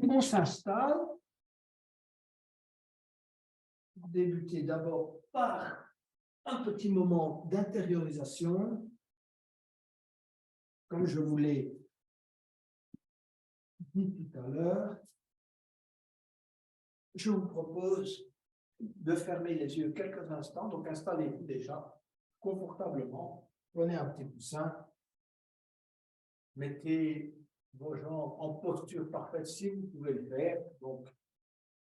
on s'installe. Débuter d'abord par un petit moment d'intériorisation. Comme je vous l'ai dit tout à l'heure, je vous propose de fermer les yeux quelques instants. Donc, installez-vous déjà confortablement. Prenez un petit coussin. Mettez vos jambes en posture parfaite si vous pouvez le faire. Donc,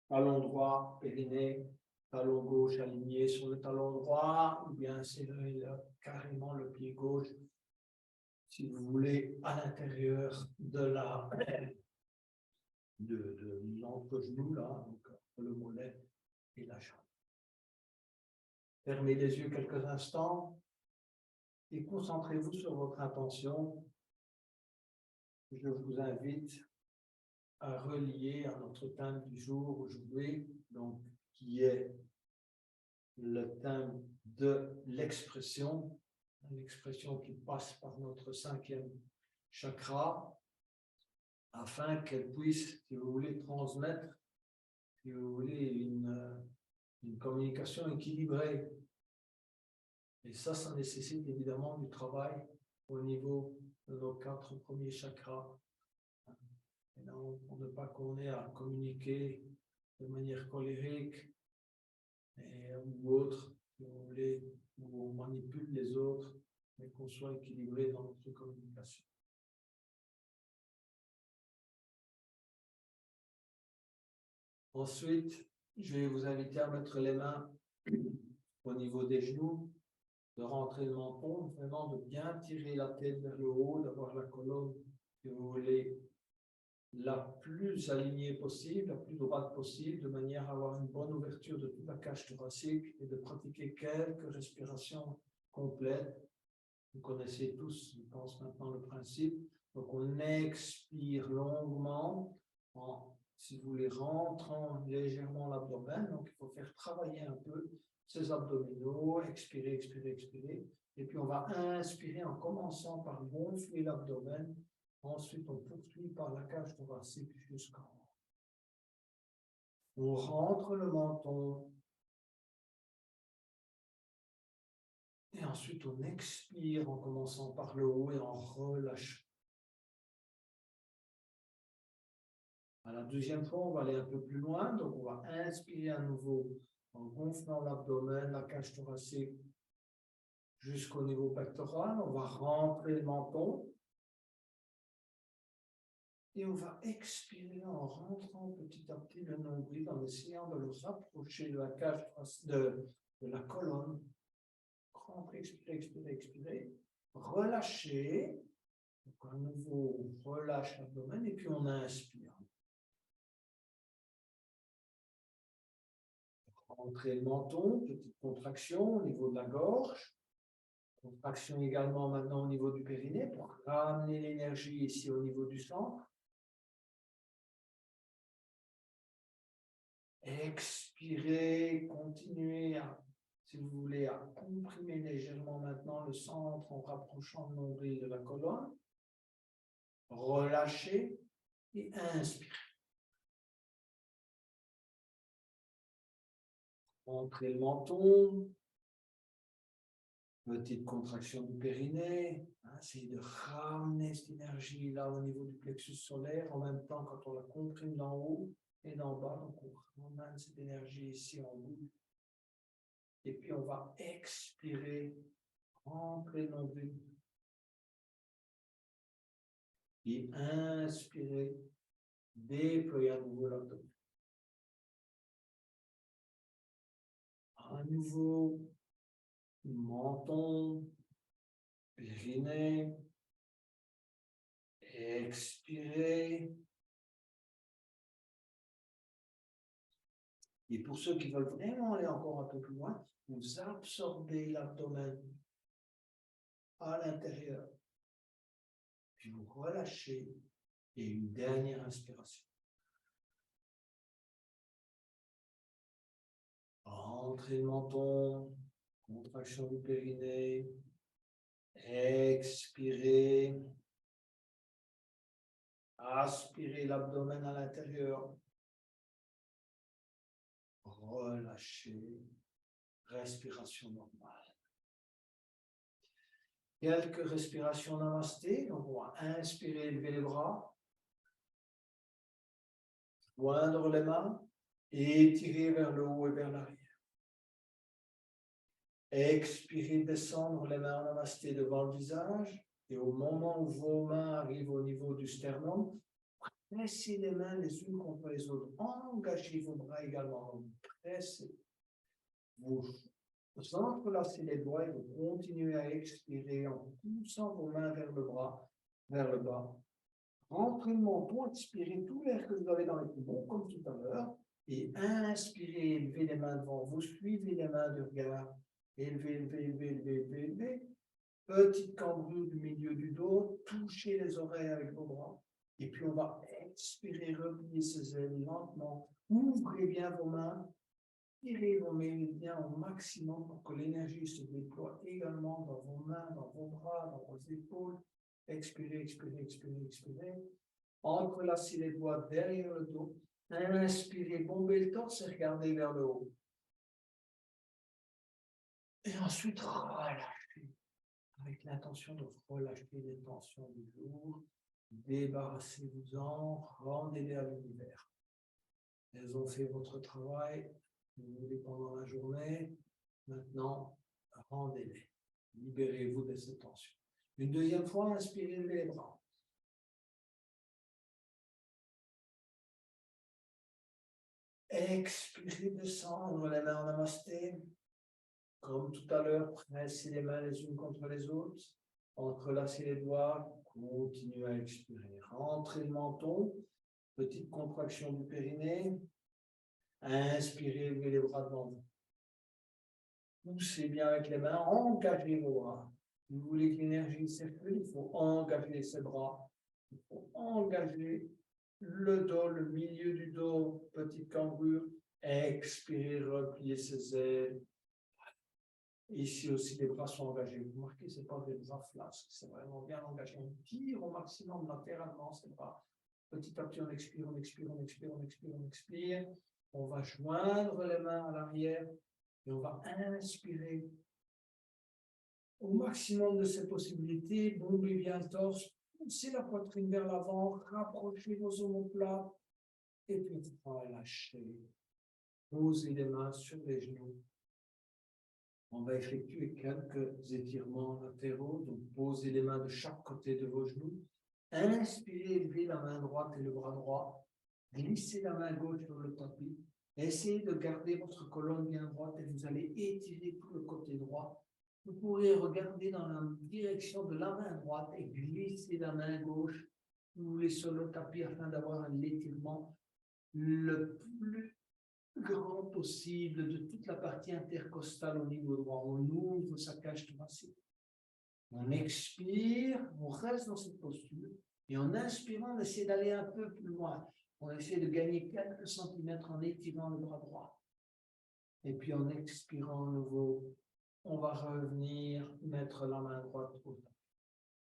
talon droit, périnée, talon gauche aligné sur le talon droit, ou bien serrer carrément le pied gauche, si vous voulez, à l'intérieur de l'entre-genou, là, donc le mollet et la jambe. Fermez les yeux quelques instants et concentrez-vous sur votre intention. Je vous invite à relier à notre thème du jour aujourd'hui, donc qui est le thème de l'expression qui passe par notre 5e chakra, afin qu'elle puisse, si vous voulez, transmettre, si vous voulez, une communication équilibrée. Et ça nécessite évidemment du travail au niveau de nos 4 premiers chakras. Et non, pour ne pas qu'on ait à communiquer de manière colérique ou autre, si vous voulez, où on manipule les autres, mais qu'on soit équilibré dans notre communication. Ensuite, je vais vous inviter à mettre les mains au niveau des genoux, de rentrer le menton, vraiment de bien tirer la tête vers le haut, d'avoir la colonne, si vous voulez, la plus alignée possible, la plus droite possible, de manière à avoir une bonne ouverture de toute la cage thoracique et de pratiquer quelques respirations complètes. Vous connaissez tous, je pense maintenant, le principe. Donc, on expire longuement, si vous voulez, rentrant légèrement l'abdomen. Donc, il faut faire travailler un peu ces abdominaux, expirer, expirer, expirer. Et puis, on va inspirer en commençant par gonfler l'abdomen. Ensuite, on poursuit par la cage thoracique jusqu'en haut. On rentre le menton. Et ensuite, on expire en commençant par le haut et en relâchant. À la deuxième fois, on va aller un peu plus loin. Donc, on va inspirer à nouveau en gonflant l'abdomen, la cage thoracique jusqu'au niveau pectoral. On va rentrer le menton. Et on va expirer en rentrant petit à petit le nombril en essayant de le rapprocher de la cage de la colonne. Rentrer, expirer, expirer, expirer. Relâcher. Donc, à nouveau, on relâche l'abdomen et puis on inspire. Rentrer le menton, petite contraction au niveau de la gorge. Contraction également maintenant au niveau du périnée pour ramener l'énergie ici au niveau du centre. Expirez, continuez à, si vous voulez, à comprimer légèrement maintenant le centre en rapprochant le nombril de la colonne. Relâchez et inspirez. Rentrez le menton. Petite contraction du périnée. Essayez de ramener cette énergie-là au niveau du plexus solaire. En même temps, quand on la comprime d'en haut et d'en bas, donc on ramène cette énergie ici en bout. Et puis, on va expirer, rentrer le nombril. Et inspirer, déployer à nouveau l'abdomen. À nouveau, menton, périnée, expirez. Et pour ceux qui veulent vraiment aller encore un peu plus loin, vous absorbez l'abdomen à l'intérieur. Puis vous relâchez et une dernière inspiration. Rentrez le menton, contraction du périnée, expirez, Aspirez l'abdomen à l'intérieur. Relâchez. Respiration normale. Quelques respirations namasté. Donc, on va inspirer, élever les bras. Joindre les mains. Étirer vers le haut et vers l'arrière. Expirez, descendre les mains en namasté devant le visage. Et au moment où vos mains arrivent au niveau du sternum, pressez les mains les unes contre les autres. Engagez vos bras également. Donc, pressez. Vous entrelacez les doigts et vous continuez à expirer en poussant vos mains vers le bas. Rentrez le menton, expirez tout l'air que vous avez dans les poumons, comme tout à l'heure. Et inspirez, élevez les mains devant vous, suivez les mains du regard. Élevez. Petite cambrure du milieu du dos, touchez les oreilles avec vos bras. Et puis on va expirer, replier ses ailes lentement. Ouvrez bien vos mains. Tirez vos méridiens au maximum pour que l'énergie se déploie également dans vos mains, dans vos bras, dans vos épaules. Expirez. Entrelacez les doigts derrière le dos. Inspirez, bombez le torse et regardez vers le haut. Et ensuite, relâchez. Avec l'intention de relâcher les tensions du jour. Débarrassez-vous-en, rendez-les à l'univers. Elles ont fait votre travail. Vous voulez pendant la journée, maintenant, rendez-les. Libérez-vous de cette tension. Une deuxième fois, inspirez les bras. Expirez, descendre les mains en namasté. Comme tout à l'heure, pressez les mains les unes contre les autres. Entrelacez les doigts. Continuez à expirer. Rentrez le menton. Petite contraction du périnée. Inspirez, levez les bras devant vous. Poussez bien avec les mains, engagez vos bras. Vous voulez que l'énergie circule, il faut engager ses bras. Il faut engager le dos, le milieu du dos, petite cambrure. Expirez, repliez ses ailes. Ici aussi, les bras sont engagés. Vous remarquez, ce n'est pas des bras flasques, c'est vraiment bien engagé. On tire au maximum latéralement ces bras. Petit à petit, on expire. On va joindre les mains à l'arrière et on va inspirer au maximum de ses possibilités. Bombez bien le torse, poussez la poitrine vers l'avant, rapprochez vos omoplates et puis relâchez. Posez les mains sur les genoux. On va effectuer quelques étirements latéraux. Donc, posez les mains de chaque côté de vos genoux. Inspirez, élevez la main droite et le bras droit. Glissez la main gauche sur le tapis. Essayez de garder votre colonne bien droite et vous allez étirer tout le côté droit. Vous pourrez regarder dans la direction de la main droite et glisser la main gauche. Vous voulez sur le tapis afin d'avoir un étirement le plus grand possible de toute la partie intercostale au niveau droit. On ouvre sa cage thoracique. On expire, on reste dans cette posture. Et en inspirant, on essaie d'aller un peu plus loin. On essaie de gagner quelques centimètres en étirant le bras droit. Et puis en expirant à nouveau, on va revenir mettre la main droite au tapis.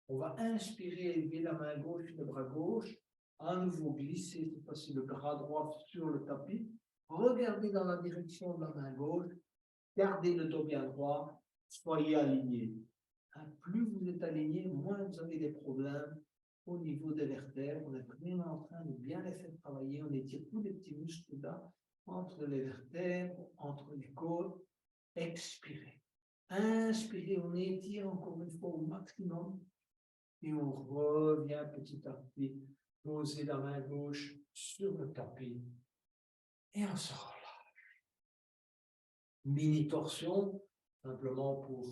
On va inspirer, élever la main gauche, le bras gauche. À nouveau glisser cette fois-ci le bras droit sur le tapis. Regardez dans la direction de la main gauche. Gardez le dos bien droit. Soyez alignés. Plus vous êtes aligné, moins vous avez des problèmes au niveau des vertèbres. On est vraiment en train de bien les faire travailler. On étire tous les petits muscles là, entre les vertèbres, entre les côtes. Expirez. Inspirez, on étire encore une fois au maximum. Et on revient petit à petit. Posez la main gauche sur le tapis. Et on se relâche. Mini torsion, simplement pour,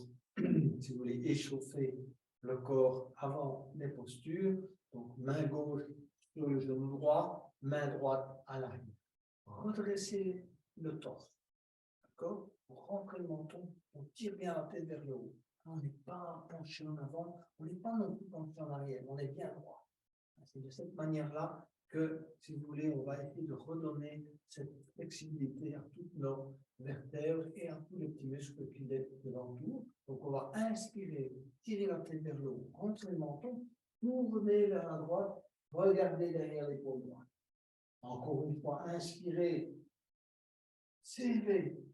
si vous voulez, échauffer le corps avant les postures. Donc, main gauche sur le genou droit, main droite à l'arrière. Redressez le torse. D'accord? Pour rentrer le menton, on tire bien la tête vers le haut. On n'est pas penché en avant, on n'est pas non plus penché en arrière, on est bien droit. C'est de cette manière-là que, si vous voulez, on va essayer de redonner cette flexibilité à toutes nos vertèbres et à tous les petits muscles qui les entourent. Donc, on va inspirer, tirer la tête vers le haut, rentrer le menton, tourner vers la droite regardez derrière l'épaule droite. Encore une fois, inspirez, s'élever,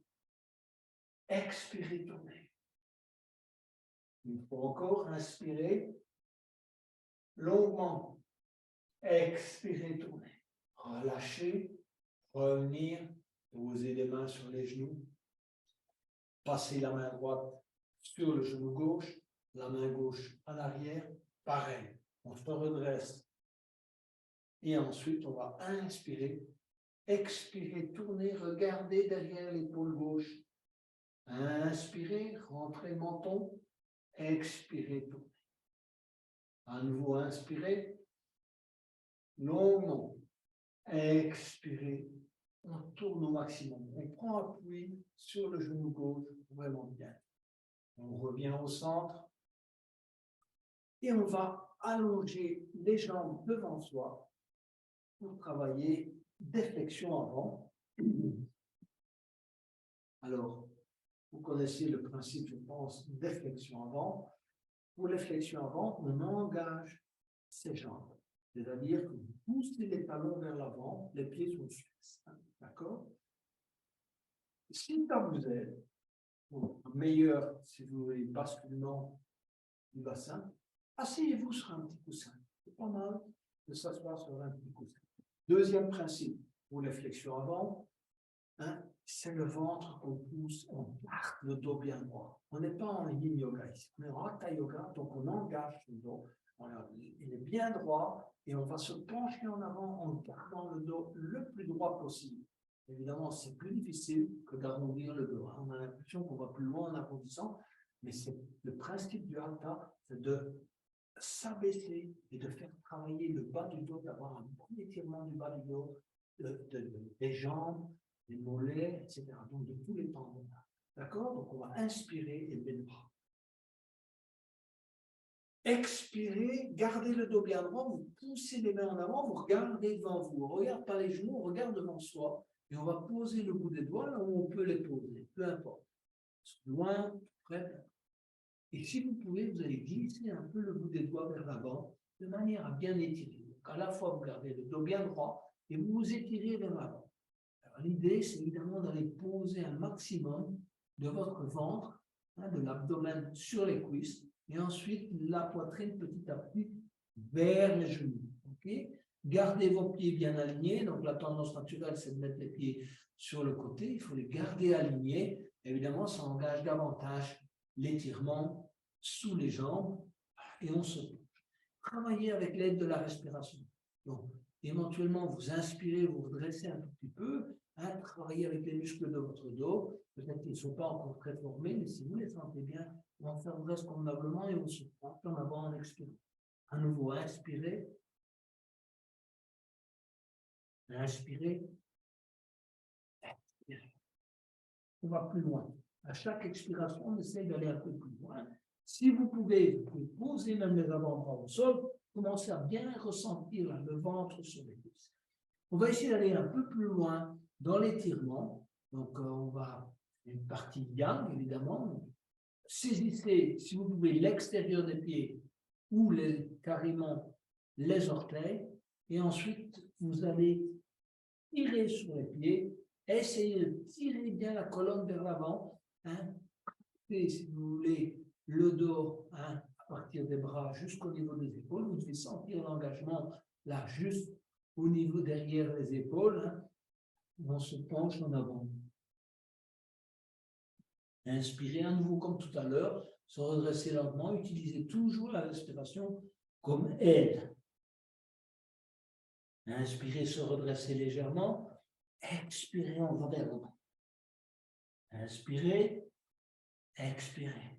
expirez, tournez. Une fois encore, inspirez, longuement, expirez, tournez. Relâchez, revenir, poser les mains sur les genoux, passez la main droite sur le genou gauche, la main gauche en arrière, pareil, on se redresse. Et ensuite, on va inspirer, expirer, tourner, regarder derrière l'épaule gauche. Inspirez, rentrez le menton, expirez, tournez. À nouveau, inspirez, longuement, expirez, on tourne au maximum. On prend appui sur le genou gauche, vraiment bien. On revient au centre et on va allonger les jambes devant soi pour travailler déflexion avant. Alors, vous connaissez le principe, je pense, déflexion avant. Pour les flexions avant, on engage ses jambes. C'est-à-dire que vous poussez les talons vers l'avant, les pieds sont fixes. D'accord? Si ça vous aide, meilleur, si vous voulez, basculement du bassin, asseyez-vous sur un petit coussin. C'est pas mal de s'asseoir sur un petit coussin. Deuxième principe pour les flexions avant, c'est le ventre qu'on pousse, on garde le dos bien droit. On n'est pas en yin yoga ici, on est en hatha yoga, donc on engage le dos. Il est bien droit et on va se pencher en avant en gardant le dos le plus droit possible. Évidemment, c'est plus difficile que d'arrondir le dos. On a l'impression qu'on va plus loin en arrondissant, mais c'est le principe du hatha, c'est de s'abaisser et de faire travailler le bas du dos, d'avoir un bon étirement du bas du dos, des jambes, des mollets, etc. Donc de tous les tendons. D'accord? Donc on va inspirer et lever le bras. Expirez, gardez le dos bien droit, vous poussez les mains en avant, vous regardez devant vous. On ne regarde pas les genoux, on regarde devant soi. Et on va poser le bout des doigts là où on peut les poser, peu importe. Loin, près. Et si vous pouvez, vous allez glisser un peu le bout des doigts vers l'avant, de manière à bien étirer. Donc à la fois, vous gardez le dos bien droit et vous vous étirez vers l'avant. L'idée, c'est évidemment d'aller poser un maximum de votre ventre, de l'abdomen sur les cuisses, et ensuite la poitrine petit à petit vers les genoux. Okay? Gardez vos pieds bien alignés. Donc la tendance naturelle, c'est de mettre les pieds sur le côté. Il faut les garder alignés. Évidemment, ça engage davantage l'étirement sous les jambes et on se penche. Travaillez avec l'aide de la respiration. Donc, éventuellement, vous inspirez, vous redressez un tout petit peu. Travaillez avec les muscles de votre dos. Peut-être qu'ils ne sont pas encore très formés, mais si vous les sentez bien, on s'adresse convenablement et on se penche en avant en expirant. À nouveau, inspirez. Inspirez. Expirez. On va plus loin. À chaque expiration, on essaie d'aller un peu plus loin. Si vous pouvez poser même les avant-bras au sol, commencez à bien ressentir le ventre sur les cuisses. On va essayer d'aller un peu plus loin dans l'étirement. Donc, on va une partie yang, évidemment. Saisissez, si vous pouvez, l'extérieur des pieds ou carrément les orteils. Et ensuite, vous allez tirer sur les pieds. Essayez de tirer bien la colonne vers l'avant. Et si vous voulez, le dos à partir des bras jusqu'au niveau des épaules. Vous devez sentir l'engagement là, juste au niveau derrière les épaules. On se penche en avant. Inspirez à nouveau comme tout à l'heure, se redresser lentement, utilisez toujours la respiration comme aide. Inspirez, se redresser légèrement, expirez, on va vers l'avant. Inspirez, expirez.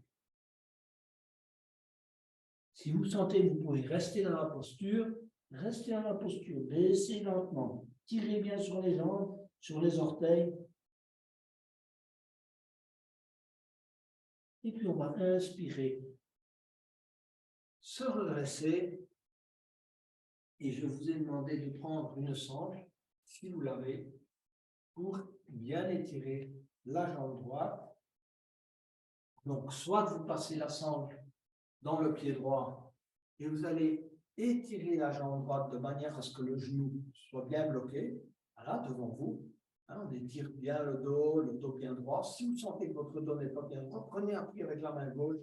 Si vous sentez, vous pouvez rester dans la posture, baissez lentement, tirez bien sur les jambes, sur les orteils. Et puis on va inspirer, se redresser. Et je vous ai demandé de prendre une sangle, si vous l'avez, pour bien étirer la jambe droite. Donc, soit vous passez la sangle dans le pied droit et vous allez étirez la jambe droite de manière à ce que le genou soit bien bloqué, voilà, devant vous. Hein, on étire bien le dos bien droit. Si vous sentez que votre dos n'est pas bien droit, prenez appui avec la main gauche,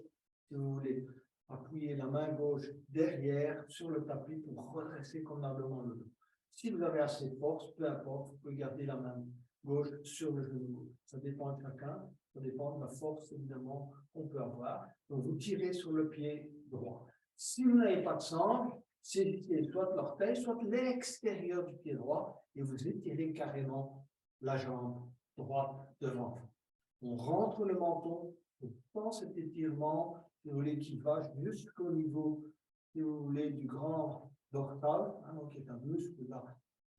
si vous voulez. Appuyez la main gauche derrière sur le tapis pour redresser convenablement le dos. Si vous avez assez de force, peu importe, vous pouvez garder la main gauche sur le genou gauche. Ça dépend de chacun, ça dépend de la force évidemment qu'on peut avoir. Donc vous tirez sur le pied droit. Si vous n'avez pas de sangle, saisissez soit l'orteil, soit l'extérieur du pied droit et vous étirez carrément la jambe droite devant vous. On rentre le menton dans cet étirement, si vous voulez, qui va jusqu'au niveau, si vous voulez, du grand dorsal, hein, donc qui est un muscle là,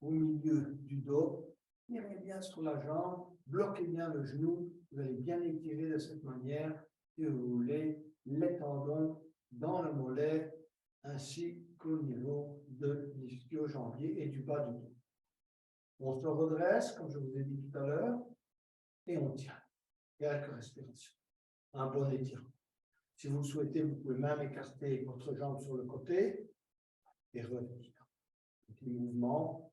au milieu du dos. Tirez bien sur la jambe, bloquez bien le genou, vous allez bien étirer de cette manière, si vous voulez, les tendons dans le mollet, ainsi qu'au niveau de l'ischio-jambier et du bas du dos. On se redresse, comme je vous ai dit tout à l'heure, et on tient. Quelques respirations. Un bon étirement. Si vous le souhaitez, vous pouvez même écarter votre jambe sur le côté et revenir. Petit mouvement.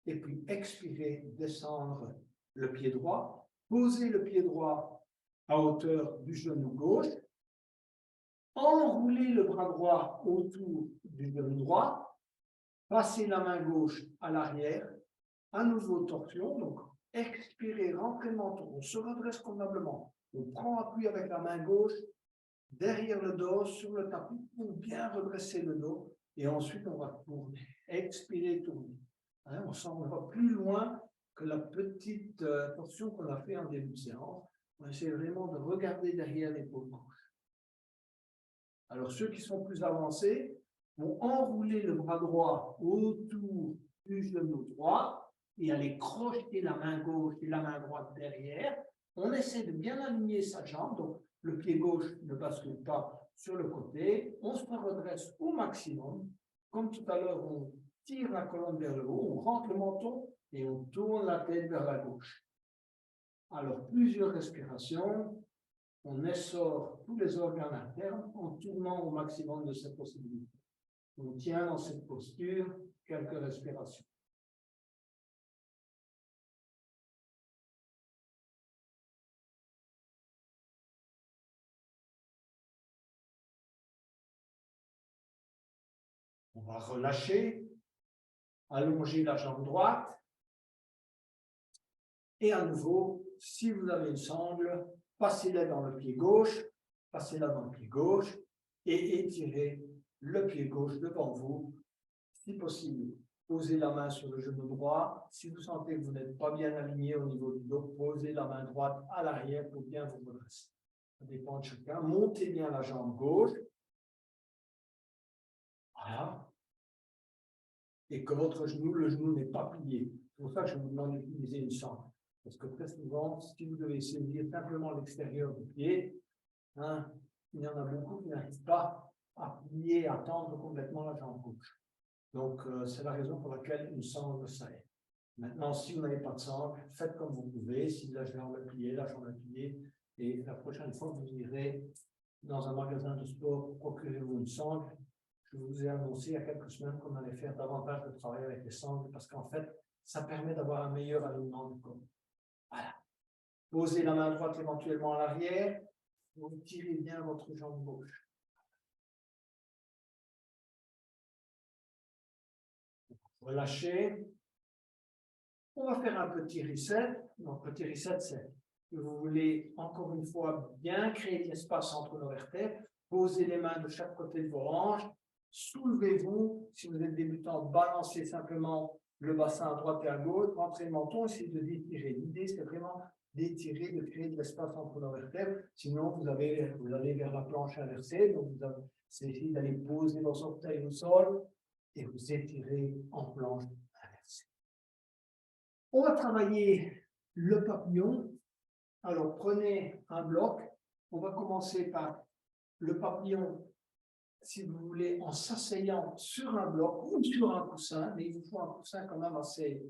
Et puis expirer, descendre le pied droit. Posez le pied droit à hauteur du genou gauche. Enroulez le bras droit autour du genou droit. Passez la main gauche à l'arrière. À nouveau torsion. Donc, expirez, rentrez le menton. On se redresse convenablement. On prend appui avec la main gauche derrière le dos, sur le tapis, pour bien redresser le dos. Et ensuite, on va tourner. Expirer, tourner. Hein, on s'en va plus loin que la petite torsion qu'on a fait en début de séance. On essaie vraiment de regarder derrière l'épaule gauche. Alors, ceux qui sont plus avancés vont enrouler le bras droit autour du genou droit et aller crocheter la main gauche et la main droite derrière. On essaie de bien aligner sa jambe, donc le pied gauche ne bascule pas sur le côté. On se redresse au maximum. Comme tout à l'heure, on tire la colonne vers le haut, on rentre le menton et on tourne la tête vers la gauche. Alors, plusieurs respirations. On essore tous les organes internes en tournant au maximum de cette possibilité. On tient dans cette posture quelques respirations. On va relâcher, allonger la jambe droite. Et à nouveau, si vous avez une sangle, passez-la dans le pied gauche, passez-la dans le pied gauche et étirez le pied gauche devant vous, si possible. Posez la main sur le genou droit. Si vous sentez que vous n'êtes pas bien aligné au niveau du dos, posez la main droite à l'arrière pour bien vous redresser. Ça dépend de chacun. Montez bien la jambe gauche. Voilà. Et que votre genou, le genou n'est pas plié. C'est pour ça que je vous demande d'utiliser une sangle. Parce que très souvent, si vous devez saisir simplement l'extérieur du pied, hein, il y en a beaucoup qui n'arrivent pas à plier, à tendre complètement la jambe gauche. Donc, c'est la raison pour laquelle une sangle, ça aide. Maintenant, si vous n'avez pas de sangle, faites comme vous pouvez. Si la jambe est pliée, la jambe est pliée. Et la prochaine fois que vous irez dans un magasin de sport, procurez-vous une sangle. Je vous ai annoncé il y a quelques semaines qu'on allait faire davantage de travail avec les sangles parce qu'en fait, ça permet d'avoir un meilleur alignement du corps. Voilà. Posez la main droite éventuellement à l'arrière. Vous tirez bien votre jambe gauche. Relâchez. On va faire un petit reset. Donc, petit reset, c'est que vous voulez encore une fois bien créer de l'espace entre nos vertèbres. Posez les mains de chaque côté de vos hanches. Soulevez-vous. Si vous êtes débutant, balancez simplement le bassin à droite et à gauche. Rentrez le menton, essayez de détirer. L'idée, c'est vraiment d'étirer, de créer de l'espace entre nos vertèbres. Sinon, vous allez vers la planche inversée. Donc, vous essayez d'aller poser vos orteils au sol et vous étirez en planche inversée. On va travailler le papillon. Alors, prenez un bloc. On va commencer par le papillon, si vous voulez, en s'asseyant sur un bloc ou sur un coussin, mais il vous faut un coussin quand même assez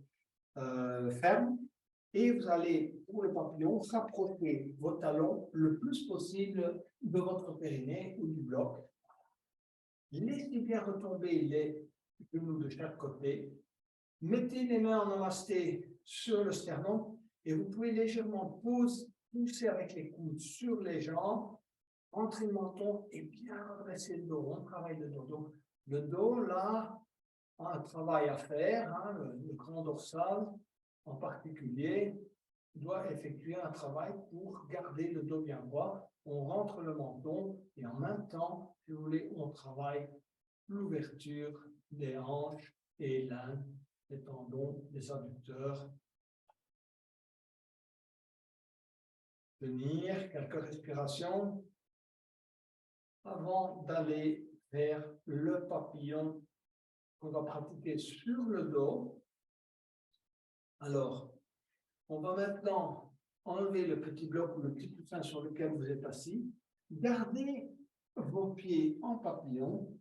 ferme. Et vous allez, pour le papillon, rapprocher vos talons le plus possible de votre périnée ou du bloc. Laissez bien retomber les genoux de chaque côté. Mettez les mains en namasté sur le sternum et vous pouvez légèrement pousser avec les coudes sur les jambes, rentrer le menton et bien redresser le dos. On travaille le dos. Donc, le dos, là, a un travail à faire. Hein, le grand dorsal, en particulier, doit effectuer un travail pour garder le dos bien droit. On rentre le menton et en même temps, si vous voulez, on travaille l'ouverture des hanches et l'âne, les tendons, les adducteurs. Tenir quelques respirations avant d'aller vers le papillon qu'on va pratiquer sur le dos. Alors, on va maintenant enlever le petit bloc ou le petit coussin sur lequel vous êtes assis. Gardez vos pieds en papillon.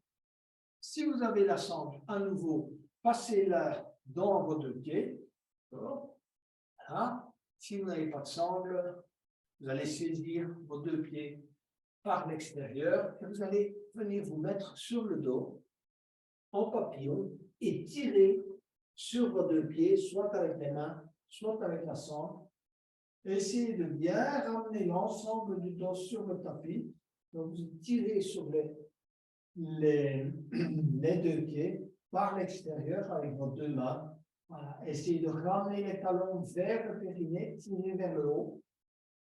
Si vous avez la sangle, à nouveau, passez-la dans vos deux pieds. Voilà. Si vous n'avez pas de sangle, vous allez saisir vos deux pieds par l'extérieur et vous allez venir vous mettre sur le dos en papillon et tirer sur vos deux pieds, soit avec les mains, soit avec la sangle. Essayez de bien ramener l'ensemble du dos sur le tapis. Donc, vous tirez sur les deux pieds par l'extérieur avec vos deux mains. Voilà. Essayez de ramener les talons vers le périnée, tirer vers le haut,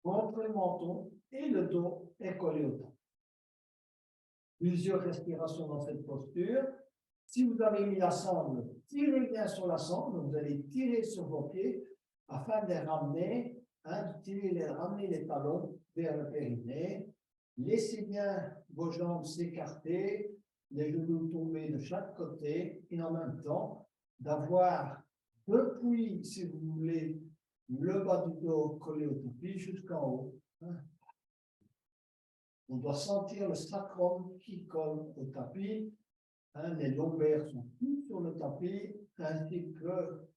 contre le menton et le dos est collé au tapis. Plusieurs respirations dans cette posture. Si vous avez mis la sangle, tirez bien sur la sangle. Vous allez tirer sur vos pieds afin de les ramener, ramener les talons vers le périnée. Laissez bien vos jambes s'écarter, les genoux tomber de chaque côté et en même temps d'avoir depuis, si vous voulez, le bas du dos collé au tapis jusqu'en haut. On doit sentir le sacrum qui colle au tapis. Les lombaires sont tous sur le tapis, ainsi que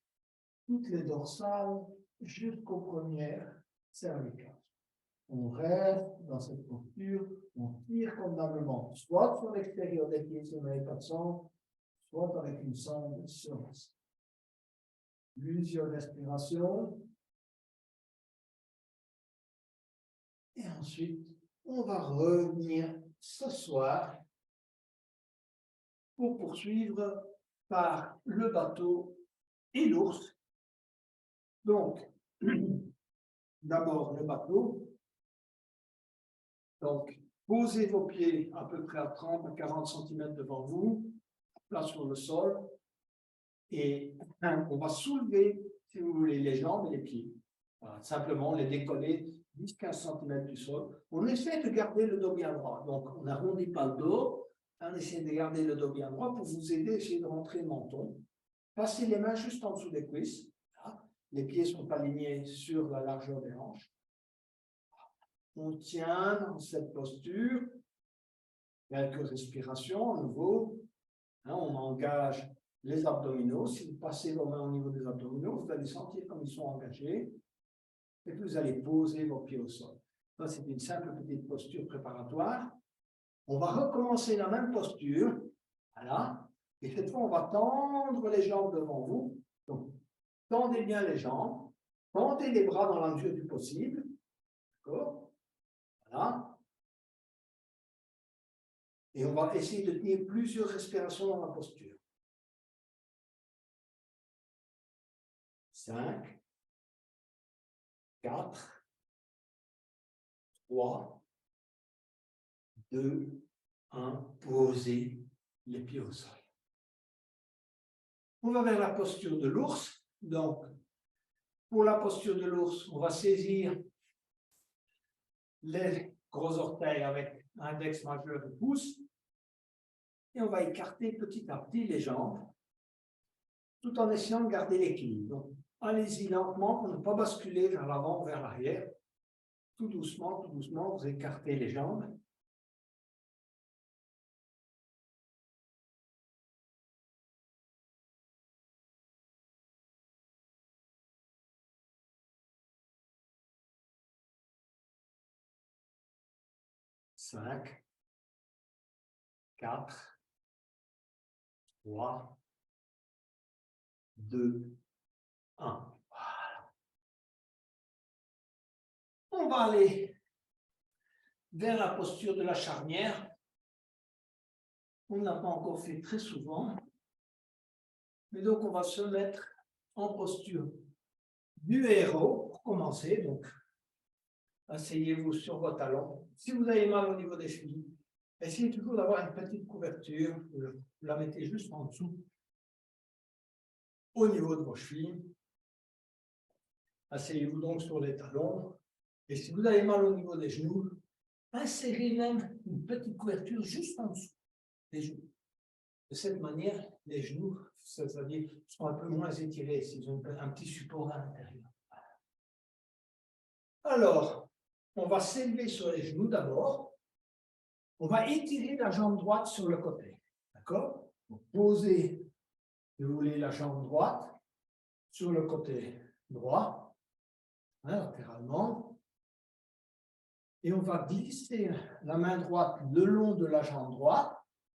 toutes les dorsales jusqu'aux premières cervicales. On reste dans cette posture, on tire convenablement, soit sur l'extérieur des pieds si on n'avait pas de sangle, soit avec une sangle sur la sangle. Plusieurs respirations. Et ensuite, on va revenir s'asseoir pour poursuivre par le bateau et l'ours. Donc, d'abord le bateau. Donc, posez vos pieds à peu près à 30 à 40 cm devant vous, là sur le sol, et on va soulever, si vous voulez, les jambes et les pieds. Voilà, simplement les décoller 10-15 cm du sol. On essaie de garder le dos bien droit. Donc, on n'arrondit pas le dos. On essaie de garder le dos bien droit pour vous aider à essayer de rentrer le menton. Passez les mains juste en dessous des cuisses. Voilà. Les pieds sont alignés sur la largeur des hanches. On tient dans cette posture. Quelques respirations à nouveau. On engage les abdominaux. Si vous passez vos mains au niveau des abdominaux, vous allez sentir comme ils sont engagés. Et puis vous allez poser vos pieds au sol. Ça, c'est une simple petite posture préparatoire. On va recommencer la même posture. Voilà. Et cette fois, on va tendre les jambes devant vous. Donc, tendez bien les jambes. Tendez les bras dans la mesure du possible. D'accord? Voilà. Et on va essayer de tenir plusieurs respirations dans la posture. 5, 4, 3, 2, 1. Posez les pieds au sol. On va vers la posture de l'ours. Donc, pour la posture de l'ours, on va saisir les gros orteils avec index majeur et pouce. Et on va écarter petit à petit les jambes, tout en essayant de garder l'équilibre. Donc, allez-y lentement pour ne pas basculer vers l'avant ou vers l'arrière. Tout doucement, vous écartez les jambes. Cinq, 4, 3, 2, 1. Voilà. On va aller vers la posture de la charnière. On n'a pas encore fait très souvent. Mais donc, on va se mettre en posture du héros pour commencer. Donc, asseyez-vous sur vos talons. Si vous avez mal au niveau des chevilles, essayez toujours d'avoir une petite couverture. Vous la mettez juste en dessous, au niveau de vos chevilles. Asseyez-vous donc sur les talons. Et si vous avez mal au niveau des genoux, insérez même une petite couverture juste en dessous des genoux. De cette manière, les genoux, c'est-à-dire, sont un peu moins étirés s'ils ont un petit support à l'intérieur. Alors, on va s'élever sur les genoux d'abord. On va étirer la jambe droite sur le côté. D'accord? Posez, si vous voulez, la jambe droite sur le côté droit, latéralement. Et on va glisser la main droite le long de la jambe droite.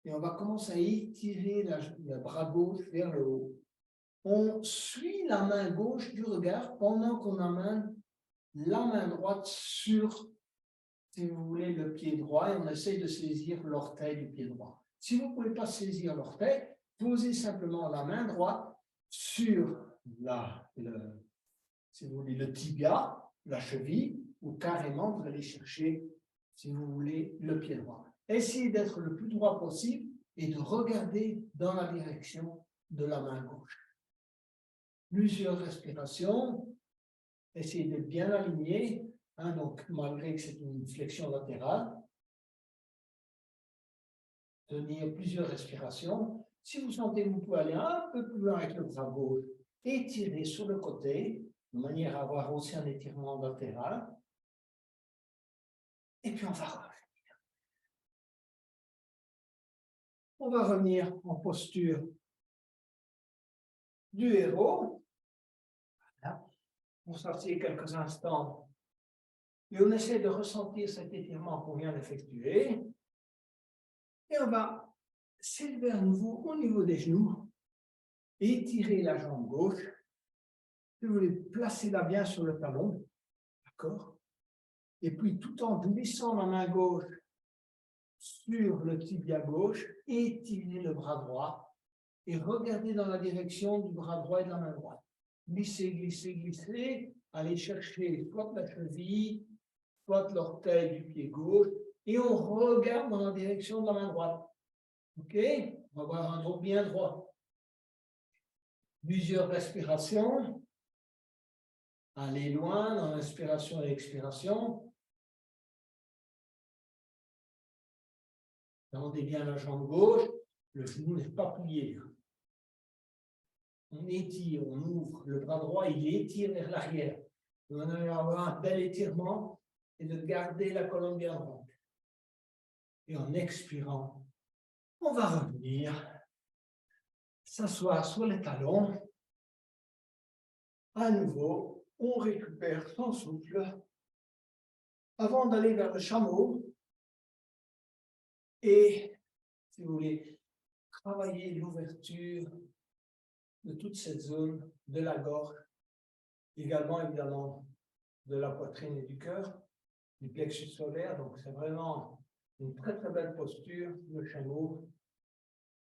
Et on va commencer à étirer le bras gauche vers le haut. On suit la main gauche du regard pendant qu'on amène la main droite sur, si vous voulez, le pied droit et on essaie de saisir l'orteil du pied droit. Si vous ne pouvez pas saisir l'orteil, posez simplement la main droite sur si vous voulez, le tibia, la cheville, ou carrément vous allez chercher, si vous voulez, le pied droit. Essayez d'être le plus droit possible et de regarder dans la direction de la main gauche. Plusieurs respirations. Essayez d'être bien aligné, donc malgré que c'est une flexion latérale. Tenir plusieurs respirations. Si vous sentez que vous pouvez aller un peu plus loin avec le bras gauche, étirez sur le côté, de manière à avoir aussi un étirement latéral. Et puis on va revenir. On va revenir en posture du héros. Voilà. On s'assied quelques instants et on essaie de ressentir cet étirement qu'on vient d'effectuer. Et on va s'élever à nouveau au niveau des genoux, étirer la jambe gauche. Si vous voulez, placez-la bien sur le talon, d'accord? Et puis tout en glissant la main gauche sur le tibia gauche, étirez le bras droit et regardez dans la direction du bras droit et de la main droite. Glissez, glissez, glissez, allez chercher soit la cheville, soit l'orteil du pied gauche, et on regarde dans la direction de la main droite. OK? On va avoir un dos bien droit. Plusieurs respirations. Allez loin dans l'inspiration et l'expiration. Tendez bien la jambe gauche, le genou n'est pas plié. On étire, on ouvre, le bras droit, il étire vers l'arrière. On va avoir un bel étirement et de garder la colonne bien droite. Et en expirant, on va revenir, s'asseoir sur les talons. À nouveau, on récupère son souffle avant d'aller vers le chameau. Et, si vous voulez, travailler l'ouverture de toute cette zone de la gorge, également évidemment de la poitrine et du cœur, du plexus solaire. Donc c'est vraiment une très très belle posture, le chameau,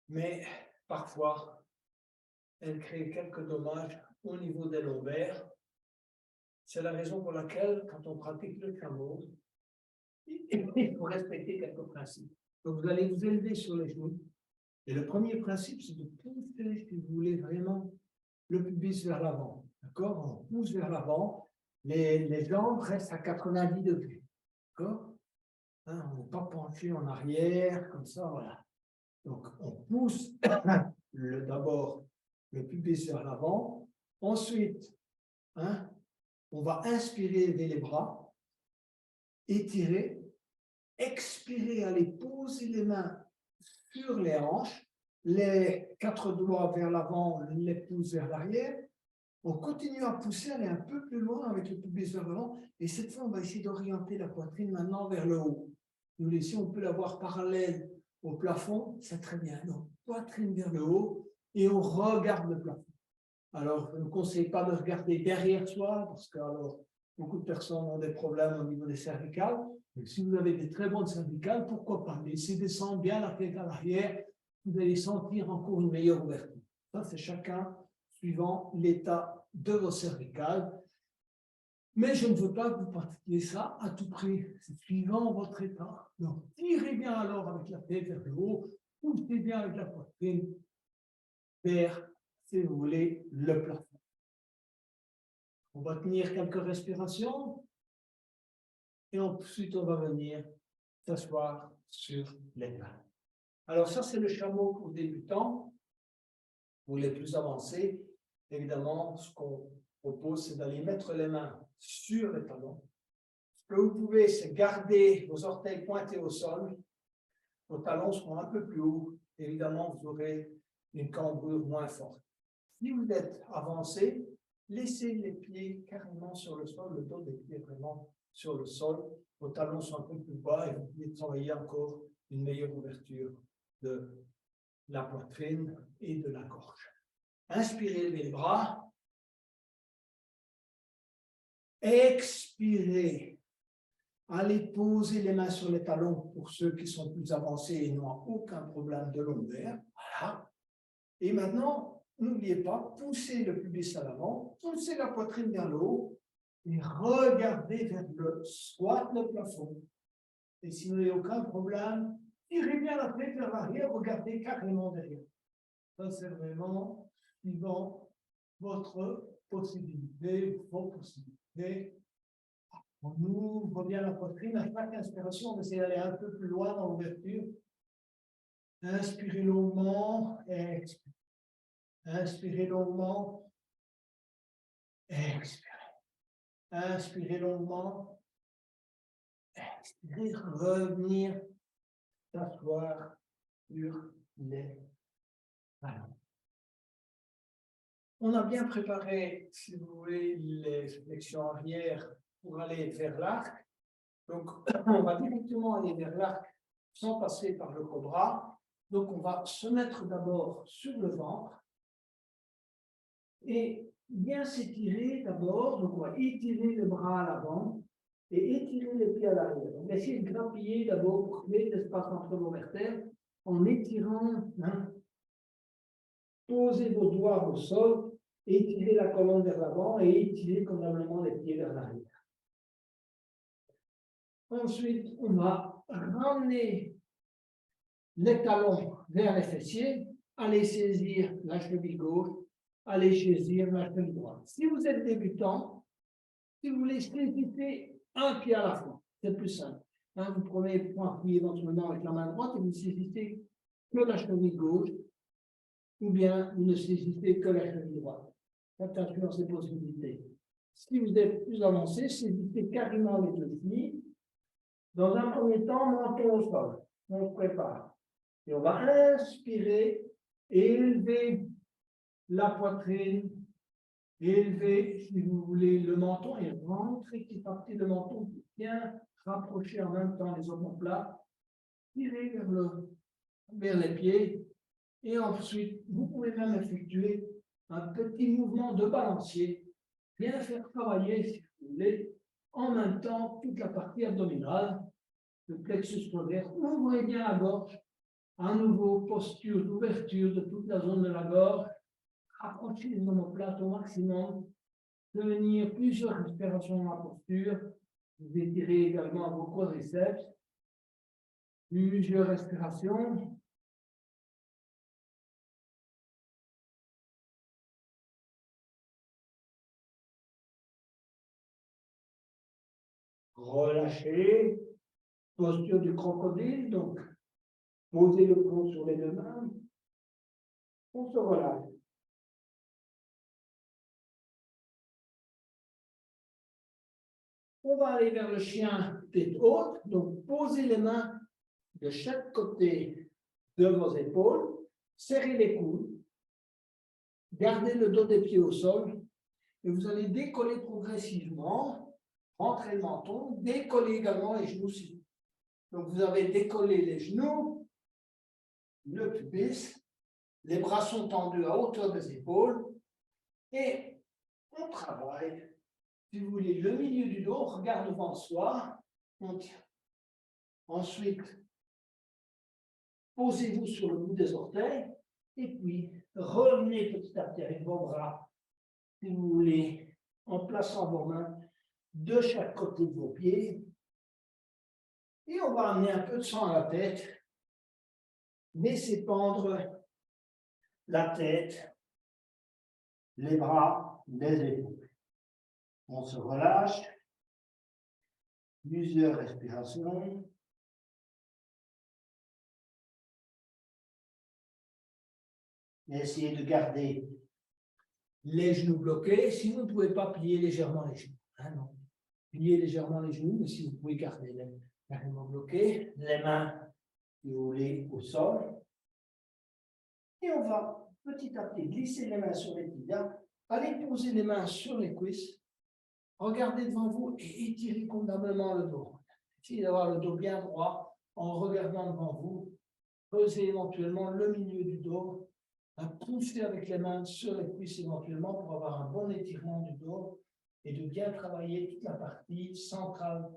mais parfois elle crée quelques dommages au niveau des lombaires. C'est la raison pour laquelle, quand on pratique le chameau, il faut respecter quelques principes. Donc vous allez vous élever sur les genoux. Et le premier principe, c'est de pousser, si vous voulez, vraiment le pubis vers l'avant. D'accord? On pousse vers l'avant. Les jambes restent à 90 degrés. D'accord? Hein, on n'est pas penché en arrière, comme ça, voilà. Donc, on pousse d'abord le pubis vers l'avant. Ensuite, on va inspirer, lever les bras, étirer, expirer, aller poser les mains sur les hanches, les 4 doigts vers l'avant, les pouces vers l'arrière. On continue à pousser, aller un peu plus loin avec le pubis vers l'avant. Et cette fois, on va essayer d'orienter la poitrine maintenant vers le haut. Nous, ici, on peut l'avoir parallèle au plafond, c'est très bien. Donc, poitrine vers le haut et on regarde le plafond. Alors, je ne conseille pas de regarder derrière soi parce que alors, beaucoup de personnes ont des problèmes au niveau des cervicales. Mais si vous avez des très bonnes cervicales, pourquoi pas? Laissez descendre bien la tête à l'arrière, vous allez sentir encore une meilleure ouverture. Ça, c'est chacun suivant l'état de vos cervicales. Mais je ne veux pas que vous pratiquiez ça à tout prix. C'est suivant votre état. Donc, tirez bien alors avec la tête vers le haut, poussez bien avec la poitrine vers, si vous voulez, le plafond. On va tenir quelques respirations et ensuite on va venir s'asseoir sur les mains. Alors ça, c'est le chameau pour débutants. Pour les plus avancés, évidemment, ce qu'on propose, c'est d'aller mettre les mains sur les talons. Ce que vous pouvez, c'est garder vos orteils pointés au sol. Vos talons seront un peu plus hauts. Évidemment, vous aurez une cambrure moins forte. Si vous êtes avancé, laissez les pieds carrément sur le sol, le dos des pieds vraiment sur le sol. Vos talons sont un peu plus bas et vous pouvez travailler encore une meilleure ouverture de la poitrine et de la gorge. Inspirez les bras. Expirez. Allez poser les mains sur les talons pour ceux qui sont plus avancés et n'ont aucun problème de lombaire. Voilà. Et maintenant, n'oubliez pas, poussez le pubis à l'avant, poussez la poitrine vers le haut et regardez vers soit le plafond. Et si vous n'avez aucun problème, tirez bien la tête vers l'arrière, regardez carrément derrière. Ça, c'est vraiment suivant votre possibilité, vos possibilités. On ouvre bien la poitrine. À chaque inspiration, on essaie d'aller un peu plus loin dans l'ouverture. Inspirez longuement, expirez. Inspirez longuement, expirez. Inspirez longuement, expirez, revenir s'asseoir sur les talons. On a bien préparé, si vous voulez, les flexions arrière pour aller vers l'arc. Donc, on va directement aller vers l'arc sans passer par le cobra. Donc, on va se mettre d'abord sur le ventre et bien s'étirer d'abord. Donc, on va étirer les bras à l'avant et étirer les pieds à l'arrière. On va essayer de grappiller d'abord pour créer l'espace entre vos vertèbres en étirant. Posez vos doigts au sol, étirez la colonne vers l'avant et étirez convenablement les pieds vers l'arrière. Ensuite, on va ramener les talons vers les fessiers, aller saisir la cheville gauche, aller saisir la cheville droite. Si vous êtes débutant, si vous voulez saisir un pied à la fois, c'est plus simple. Vous prenez le point appuyé éventuellement avec la main droite et vous saisissez que la cheville gauche, ou bien vous ne saisissez que la cheville droite. Attention à ces possibilités. Si vous êtes plus avancé, saisissez carrément les deux chevilles. Dans un premier temps, menton au sol. On se prépare. Et on va inspirer, élever la poitrine, élever, si vous voulez, le menton et rentrer petit à petit le menton, bien rapprocher en même temps les omoplates, tirer vers les pieds. Et ensuite, vous pouvez même effectuer un petit mouvement de balancier, bien faire travailler, si vous voulez, en même temps toute la partie abdominale, le plexus solaire. Ouvrez bien la gorge, à nouveau posture d'ouverture de toute la zone de la gorge, approchez les omoplates au maximum, tenir plusieurs respirations dans la posture, vous étirez également vos quadriceps, plusieurs respirations. Relâchez, posture du crocodile, donc posez le front sur les deux mains, on se relâche. On va aller vers le chien tête haute, donc posez les mains de chaque côté de vos épaules, serrez les coudes, gardez le dos des pieds au sol et vous allez décoller progressivement, rentrer le menton, décoller également les genoux. Donc vous avez décollé les genoux, le pubis, les bras sont tendus à hauteur des épaules et on travaille, si vous voulez, le milieu du dos, on regarde devant soi, on tient. Ensuite, posez-vous sur le bout des orteils et puis revenez petit à petit avec vos bras, si vous voulez, en plaçant vos mains de chaque côté de vos pieds. Et on va amener un peu de sang à la tête. Laissez pendre la tête, les bras, les épaules. On se relâche. Plusieurs respirations. Et essayez de garder les genoux bloqués. Si vous ne pouvez pas plier légèrement les genoux. Hein, non. Pliez légèrement les genoux, mais si vous pouvez garder les carrément bloqués. Les mains, si vous voulez, au sol. Et on va petit à petit glisser les mains sur les tibias. Allez poser les mains sur les cuisses. Regardez devant vous et étirez convenablement le dos. Essayez d'avoir le dos bien droit en regardant devant vous. Posez éventuellement le milieu du dos. Poussez avec les mains sur les cuisses éventuellement pour avoir un bon étirement du dos et de bien travailler toute la partie centrale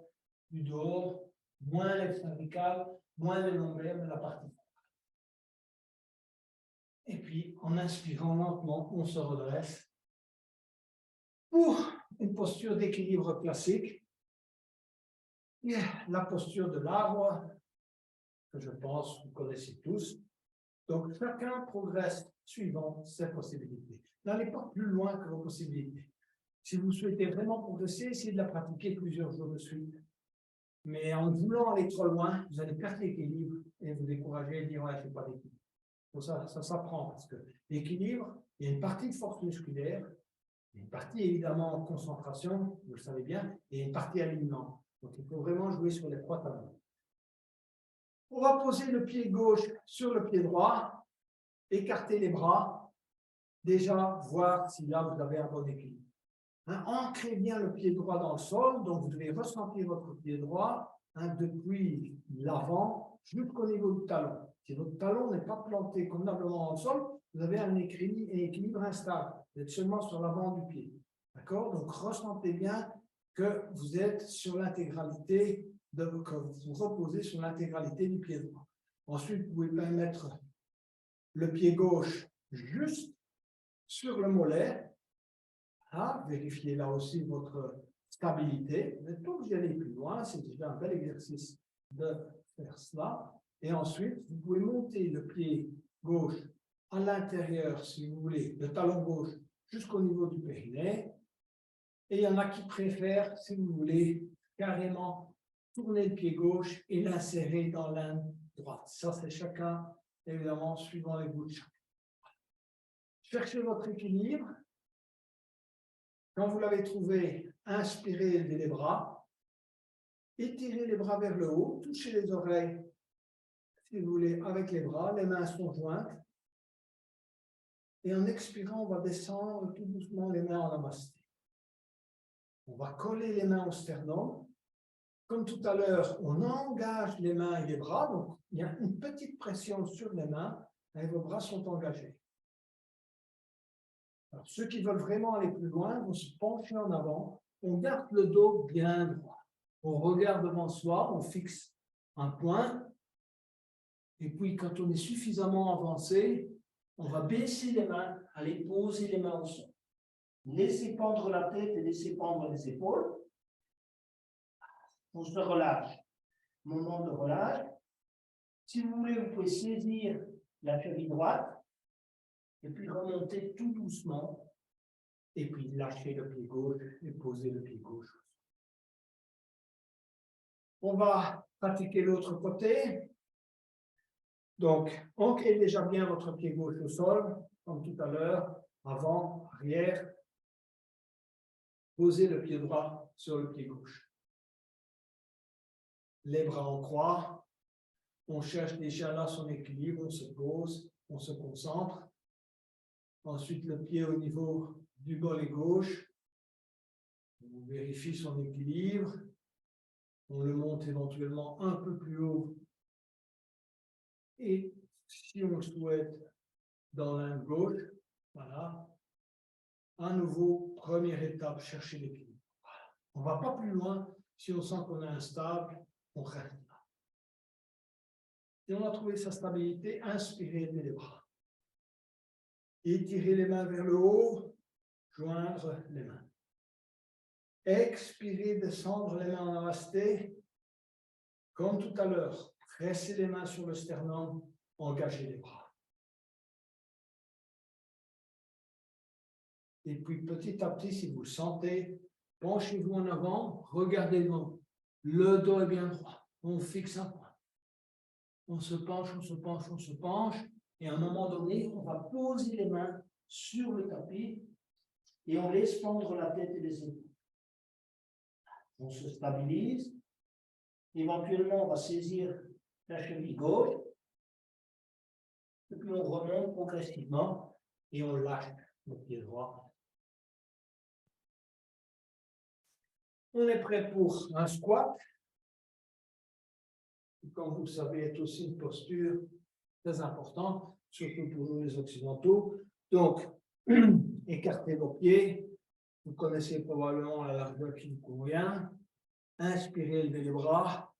du dos, moins les cervicales, moins les lombaires, mais la partie. Et puis, en inspirant lentement, on se redresse pour une posture d'équilibre classique. Et la posture de l'arbre, que je pense que vous connaissez tous. Donc, chacun progresse suivant ses possibilités. N'allez pas plus loin que vos possibilités. Si vous souhaitez vraiment progresser, essayez de la pratiquer plusieurs jours de suite. Mais en voulant aller trop loin, vous allez perdre l'équilibre et vous décourager et dire « ouais, je n'ai pas d'équilibre ». Pour ça s'apprend parce que l'équilibre, il y a une partie de force musculaire, une partie évidemment en concentration, vous le savez bien, et une partie alignement. Donc, il faut vraiment jouer sur les trois tableaux. On va poser le pied gauche sur le pied droit, écarter les bras, déjà voir si là vous avez un bon équilibre. Hein, ancrez bien le pied droit dans le sol, donc vous devez ressentir votre pied droit depuis l'avant jusqu'au niveau du talon. Si votre talon n'est pas planté convenablement dans le sol, vous avez un équilibre instable. Vous êtes seulement sur l'avant du pied. D'accord? Donc ressentez bien que vous êtes sur l'intégralité, que vous reposez sur l'intégralité du pied droit. Ensuite, vous pouvez bien mettre le pied gauche juste sur le mollet. Vérifiez là aussi votre stabilité. Vous n'êtes pas obligé d'aller plus loin, c'est déjà un bel exercice de faire cela. Et ensuite, vous pouvez monter le pied gauche à l'intérieur, si vous voulez, le talon gauche jusqu'au niveau du périnée. Et il y en a qui préfèrent, si vous voulez, carrément tourner le pied gauche et l'insérer dans l'aine droite. Ça, c'est chacun, évidemment, suivant les goûts de chacun. Cherchez votre équilibre. Quand vous l'avez trouvé, inspirez, élevez les bras. Étirez les bras vers le haut, touchez les oreilles, si vous voulez, avec les bras. Les mains sont jointes. Et en expirant, on va descendre tout doucement les mains en namasté. On va coller les mains au sternum. Comme tout à l'heure, on engage les mains et les bras. Donc, il y a une petite pression sur les mains et vos bras sont engagés. Alors, ceux qui veulent vraiment aller plus loin vont se pencher en avant. On garde le dos bien droit. On regarde devant soi, on fixe un point. Et puis, quand on est suffisamment avancé, on va baisser les mains, aller poser les mains au sol. Laissez pendre la tête et laissez pendre les épaules. On se relâche. Moment de relâche. Si vous voulez, vous pouvez saisir la cheville droite et puis remonter tout doucement. Et puis lâcher le pied gauche et poser le pied gauche. On va pratiquer l'autre côté. Donc, ancrez déjà bien votre pied gauche au sol, comme tout à l'heure, avant, arrière. Posez le pied droit sur le pied gauche. Les bras en croix. On cherche déjà là son équilibre, on se pose, on se concentre. Ensuite, le pied au niveau du mollet gauche. On vérifie son équilibre. On le monte éventuellement un peu plus haut. Et Si on souhaite dans l'un gauche, voilà. À nouveau, première étape, chercher l'équilibre. Voilà. On ne va pas plus loin. Si on sent qu'on est instable, on reste là. Et on a trouvé sa stabilité, inspirez les bras. Étirez les mains vers le haut, joindre les mains. Expirez, descendre les mains en namasté. Comme tout à l'heure, pressez les mains sur le sternum, engagez les bras. Et puis petit à petit, si vous le sentez, penchez-vous en avant, regardez devant. Le dos est bien droit. On fixe un point. On se penche, on se penche, on se penche. Et à un moment donné, on va poser les mains sur le tapis et on laisse pendre la tête et les épaules. On se stabilise. Éventuellement, on va saisir la cheville gauche. Et puis on remonte progressivement et on lâche le pied droit. On est prêt pour un squat. Qui, comme vous le savez, est aussi une posture très importante, surtout pour nous les Occidentaux. Donc, écartez vos pieds. Vous connaissez probablement la largeur qui vous convient. Inspirez, levez les bras.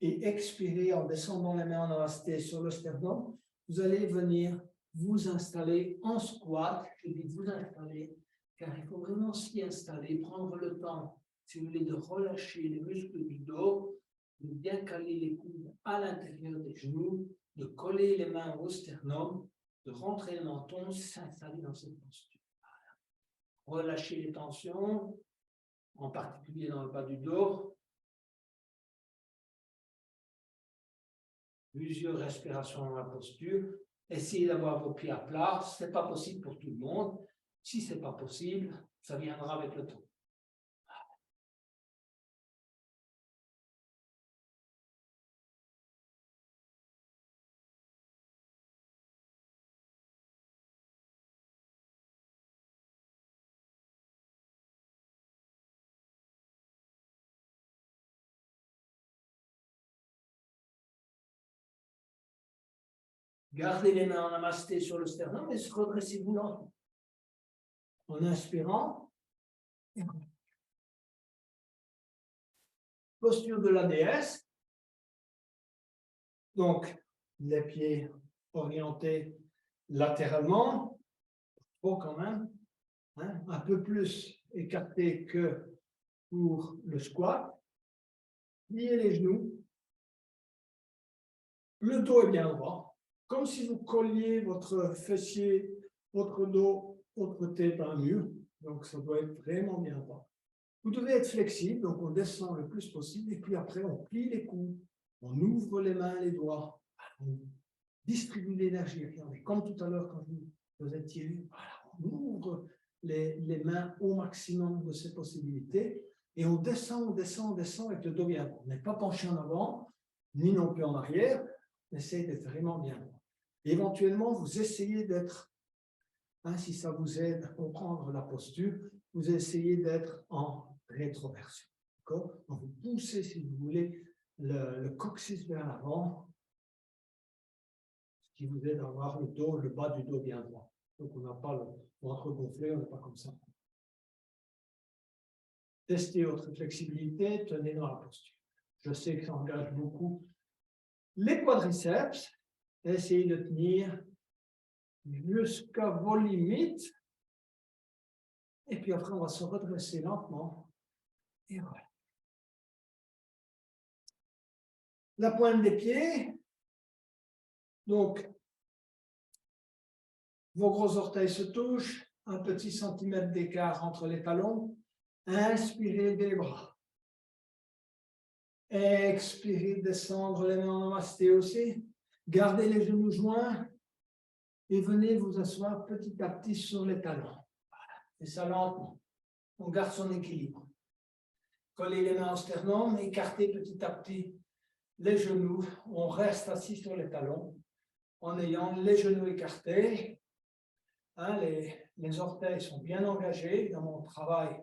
Et expirez en descendant les mains en namasté sur le sternum. Vous allez venir vous installer en squat. Je dis vous installer, car il faut vraiment s'y installer, prendre le temps, si vous voulez, de relâcher les muscles du dos, de bien caler les coudes à l'intérieur des genoux, de coller les mains au sternum, de rentrer le menton, s'installer dans cette posture. Relâchez les tensions, en particulier dans le bas du dos. Plusieurs respirations dans la posture. Essayez d'avoir vos pieds à plat. Ce n'est pas possible pour tout le monde. Si ce n'est pas possible, ça viendra avec le temps. Gardez les mains en namasté sur le sternum et redressez-vous lentement. En inspirant. Posture de la déesse. Donc, les pieds orientés latéralement. Bon, quand même. Hein, un peu plus écartés que pour le squat. Pliez les genoux. Le dos est bien droit. Comme si vous colliez votre fessier, votre dos, votre tête à un mur. Donc, ça doit être vraiment bien droit. Vous devez être flexible, donc on descend le plus possible, et puis après, on plie les coudes, on ouvre les mains, les doigts, on distribue l'énergie. Regardez, comme tout à l'heure, quand vous étiez, voilà, on ouvre les mains au maximum de ces possibilités, et on descend, on descend, on descend avec le dos bien droit. On n'est pas penché en avant, ni non plus en arrière, on essaie d'être vraiment bien droit. Éventuellement, vous essayez d'être, si ça vous aide à comprendre la posture, vous essayez d'être en rétroversion. Donc vous poussez, si vous voulez, le coccyx vers l'avant, ce qui vous aide à avoir le dos, le bas du dos bien droit. Donc on n'a pas le ventre gonflé, on n'est pas comme ça. Testez votre flexibilité, tenez dans la posture. Je sais que ça engage beaucoup les quadriceps. Essayez de tenir jusqu'à vos limites. Et puis après, on va se redresser lentement. Et voilà. La pointe des pieds. Donc, vos gros orteils se touchent. Un petit centimètre d'écart entre les talons. Inspirez les bras. Expirez, descendre les mains en namasté aussi. Gardez les genoux joints. Et venez vous asseoir petit à petit sur les talons. Voilà. Et ça lentement. On garde son équilibre. Collez les mains au sternum, écartez petit à petit les genoux. On reste assis sur les talons en ayant les genoux écartés. Hein, les orteils sont bien engagés. Dans mon travail,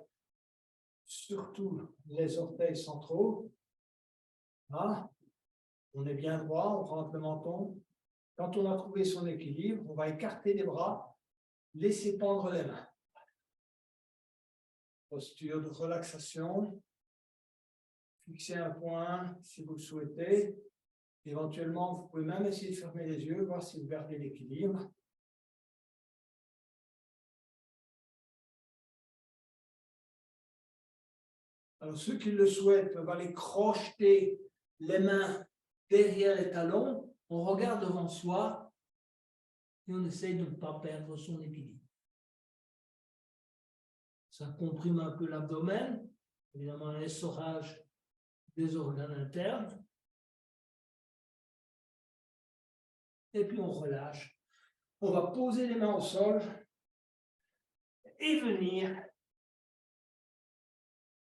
surtout les orteils centraux. Hein. On est bien droit, on rentre le menton. Quand on a trouvé son équilibre, on va écarter les bras, laisser pendre les mains. Posture de relaxation. Fixez un point si vous le souhaitez. Éventuellement, vous pouvez même essayer de fermer les yeux, voir si vous gardez l'équilibre. Alors, ceux qui le souhaitent peuvent aller crocheter les mains derrière les talons. On regarde devant soi et on essaye de ne pas perdre son équilibre. Ça comprime un peu l'abdomen, évidemment un essorage des organes internes. Et puis on relâche. On va poser les mains au sol et venir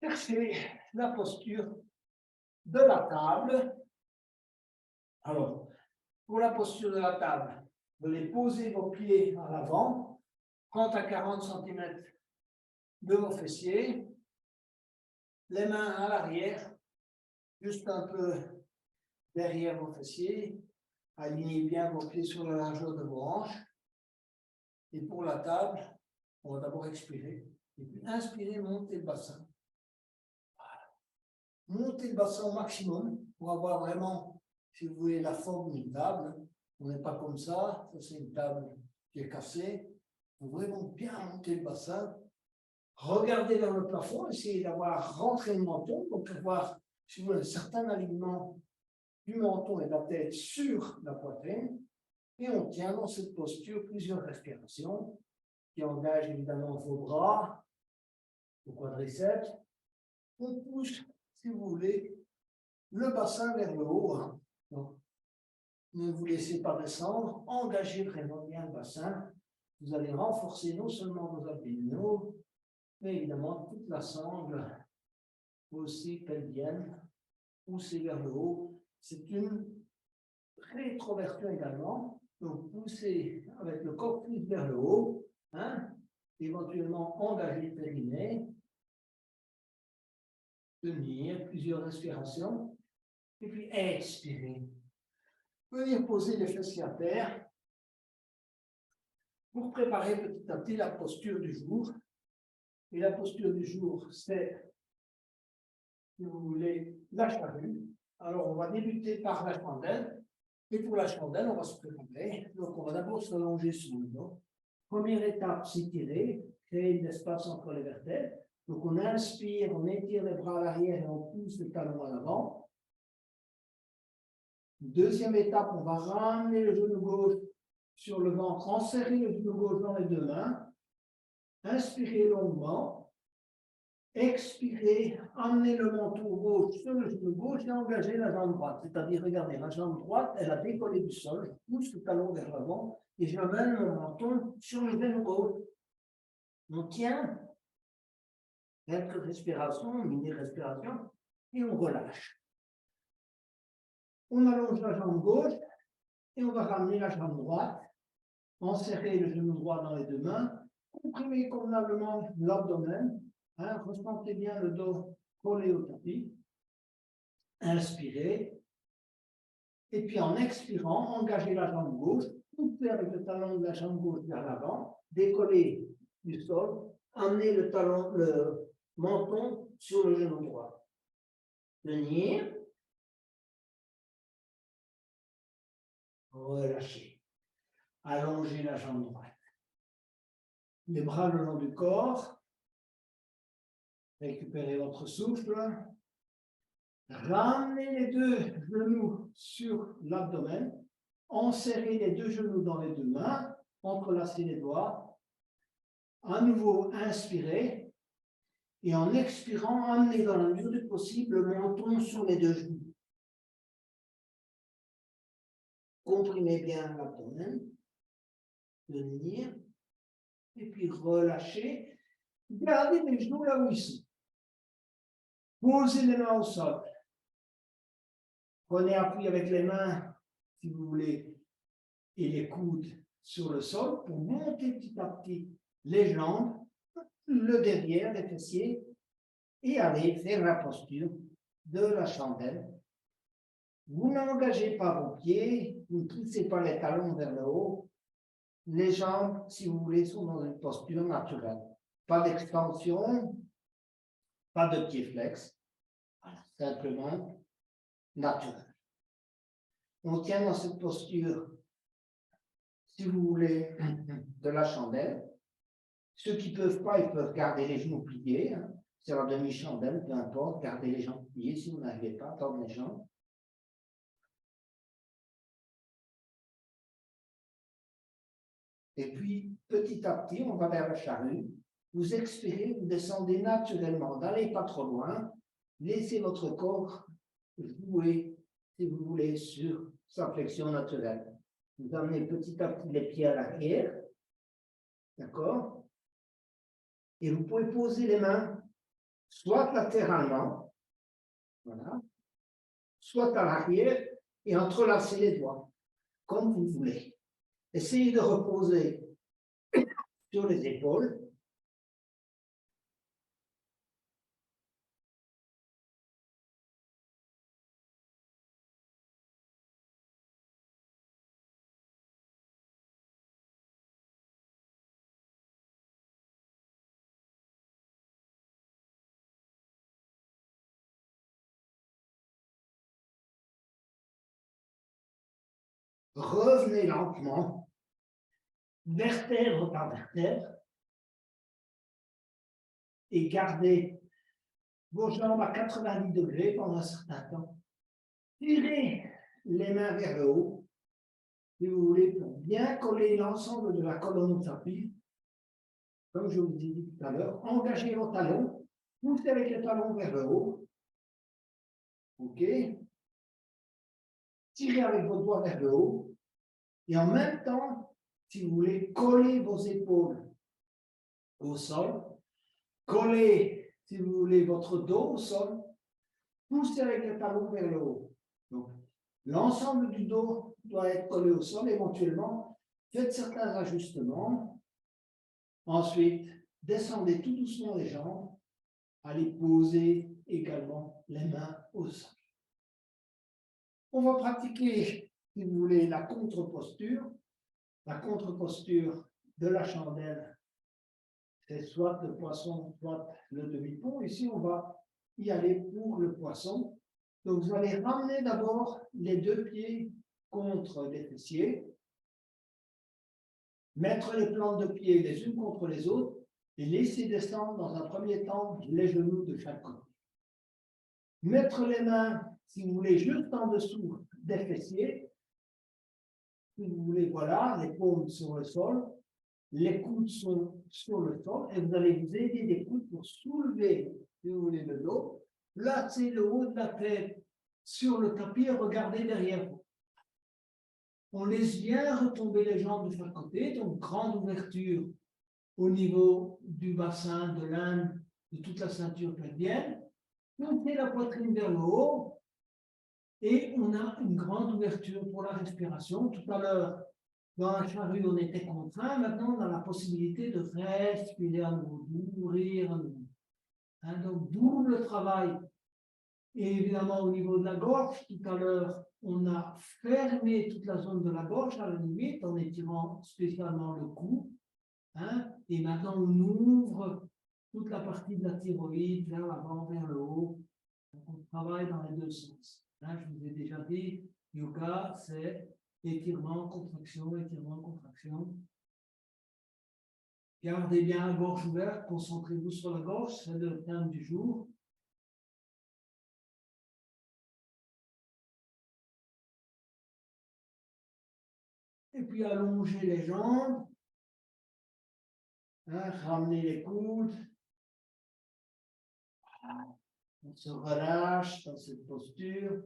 chercher la posture de la table. Alors, pour la posture de la table, vous allez poser vos pieds à l'avant, 30 à 40 cm de vos fessiers, les mains à l'arrière, juste un peu derrière vos fessiers, alignez bien vos pieds sur la largeur de vos hanches. Et pour la table, on va d'abord expirer, et puis inspirer, monter le bassin. Montez le bassin au maximum pour avoir vraiment, si vous voulez, la forme d'une table. On n'est pas comme ça c'est une table qui est cassée. Il faut vraiment bien monter le bassin. Regardez vers le plafond, essayez d'avoir rentré le menton, donc avoir, si vous voulez, un certain alignement du menton et de la tête sur la poitrine. Et on tient dans cette posture plusieurs respirations qui engagent évidemment vos bras, vos quadriceps. On pousse, si vous voulez, le bassin vers le haut. Donc, ne vous laissez pas descendre, engagez vraiment bien le bassin. Vous allez renforcer non seulement vos abdominaux, mais évidemment toute la sangle, aussi pelvienne, poussez vers le haut. C'est une rétroversion également. Donc, poussez avec le coccyx vers le haut, éventuellement engagez le périnée, tenir plusieurs respirations, et puis expirez. Venir poser les fessiers à terre pour préparer petit à petit la posture du jour. Et la posture du jour, c'est, si vous voulez, la charrue. Alors, on va débuter par la chandelle. Et pour la chandelle, on va se préparer. Donc, on va d'abord s'allonger sur le dos. Première étape, s'étirer, créer de l'espace entre les vertèbres. Donc, on inspire, on étire les bras à l'arrière et on pousse les talons à l'avant. Deuxième étape, on va ramener le genou gauche sur le ventre, enserrer le genou gauche dans les deux mains. Inspirez longuement. Expirez, amenez le menton gauche sur le genou gauche et engagez la jambe droite. C'est-à-dire, regardez, la jambe droite, elle a décollé du sol, je pousse le talon vers l'avant et j'amène mon menton sur le genou gauche. On tient quelques respirations, mini-respiration, et on relâche. On allonge la jambe gauche et on va ramener la jambe droite, enserrer le genou droit dans les deux mains, comprimer convenablement l'abdomen, ressentez bien le dos collé au tapis, inspirez, et puis en expirant, engagez la jambe gauche, poussez avec le talon de la jambe gauche vers l'avant, décollez du sol, amenez le menton sur le genou droit. Tenir, relâchez, allongez la jambe droite. Les bras le long du corps, récupérez votre souffle, ramenez les deux genoux sur l'abdomen, enserrez les deux genoux dans les deux mains, entrelacez les doigts, à nouveau inspirez, et en expirant, amenez dans la mesure du possible le menton sur les deux genoux. Comprimez bien l'abdomen, tenir, et puis relâchez. Gardez les genoux là où ils sont. Posez les mains au sol. Prenez appui avec les mains, si vous voulez, et les coudes sur le sol pour monter petit à petit les jambes, le derrière, les fessiers, et aller faire la posture de la chandelle. Vous n'engagez pas vos pieds, vous ne poussez pas les talons vers le haut. Les jambes, si vous voulez, sont dans une posture naturelle. Pas d'extension, pas de pied flex. Voilà, simplement naturel. On tient dans cette posture, si vous voulez, de la chandelle. Ceux qui ne peuvent pas, ils peuvent garder les genoux pliés. Hein. C'est la demi-chandelle, peu importe, gardez les jambes pliées. Si vous n'arrivez pas, tordez les jambes. Et puis, petit à petit, on va vers la charrue. Vous expirez, vous descendez naturellement. N'allez pas trop loin. Laissez votre corps jouer, si vous voulez, sur sa flexion naturelle. Vous amenez petit à petit les pieds à l'arrière. D'accord? Et vous pouvez poser les mains soit latéralement, voilà, soit à l'arrière et entrelacer les doigts, comme vous voulez. Essayez de reposer sur les épaules. Revenez lentement, vertèbre par vertèbre, et gardez vos jambes à 90 degrés pendant un certain temps. Tirez les mains vers le haut, si vous voulez, pour bien coller l'ensemble de la colonne au tapis. Comme je vous ai dit tout à l'heure, engagez vos talons, poussez avec les talons vers le haut. OK. Tirez avec vos doigts vers le haut. Et en même temps, si vous voulez, collez vos épaules au sol. Collez, si vous voulez, votre dos au sol. Poussez avec les talons vers le haut. Donc, l'ensemble du dos doit être collé au sol. Éventuellement, faites certains ajustements. Ensuite, descendez tout doucement les jambes. Allez poser également les mains au sol. On va pratiquer, si vous voulez, la contre-posture. La contre-posture de la chandelle, c'est soit le poisson, soit le demi-pont. Ici, on va y aller pour le poisson. Donc, vous allez ramener d'abord les deux pieds contre les fessiers, mettre les plantes de pied les unes contre les autres et laisser descendre dans un premier temps les genoux de chaque côté. Mettre les mains, si vous voulez, juste en dessous des fessiers. Si vous voulez, voilà, les paumes sur le sol, les coudes sont sur le sol et vous allez vous aider des coudes pour soulever, si vous voulez, le dos. Placez le haut de la tête sur le tapis et regardez derrière vous. On laisse bien retomber les jambes de chaque côté, donc grande ouverture au niveau du bassin, de l'âne, de toute la ceinture pelvienne. Montez la poitrine vers le haut et on a une grande ouverture pour la respiration. Tout à l'heure, dans la charrue, on était contraint. Maintenant, on a la possibilité de respirer à nouveau, d'ouvrir à nouveau. Hein, donc, double travail. Et évidemment, au niveau de la gorge, tout à l'heure, on a fermé toute la zone de la gorge à la limite en étirant spécialement le cou. Hein, et maintenant, on ouvre toute la partie de la thyroïde vers l'avant, vers le haut. Donc, on travaille dans les deux sens. Hein, je vous ai déjà dit, yoga, c'est étirement, contraction, étirement, contraction. Gardez bien la gorge ouverte, concentrez-vous sur la gorge, c'est le thème du jour. Et puis allongez les jambes, hein, ramenez les coudes. On se relâche dans cette posture.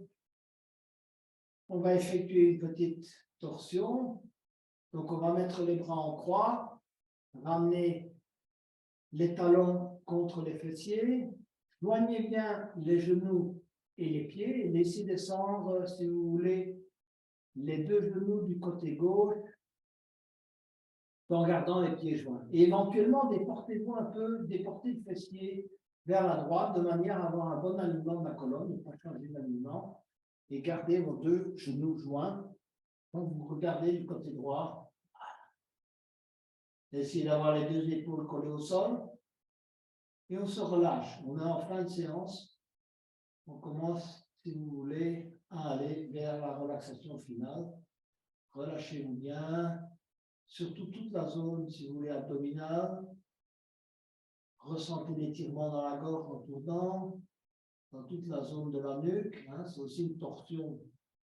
On va effectuer une petite torsion. Donc on va mettre les bras en croix, ramener les talons contre les fessiers, joignez bien les genoux et les pieds, et laissez descendre, si vous voulez, les deux genoux du côté gauche, en gardant les pieds joints. Et éventuellement, déportez-vous un peu, déportez le fessier vers la droite, de manière à avoir un bon alignement de la colonne, ne pas changer d'alignement. et gardez vos deux genoux joints. Quand vous regardez du côté droit, essayez d'avoir les deux épaules collées au sol et on se relâche. On est en fin de séance. On commence, si vous voulez, à aller vers la relaxation finale. Relâchez-vous bien, surtout toute la zone, si vous voulez, abdominale. Ressentez l'étirement dans la gorge en tournant, dans toute la zone de la nuque. Hein, c'est aussi une torsion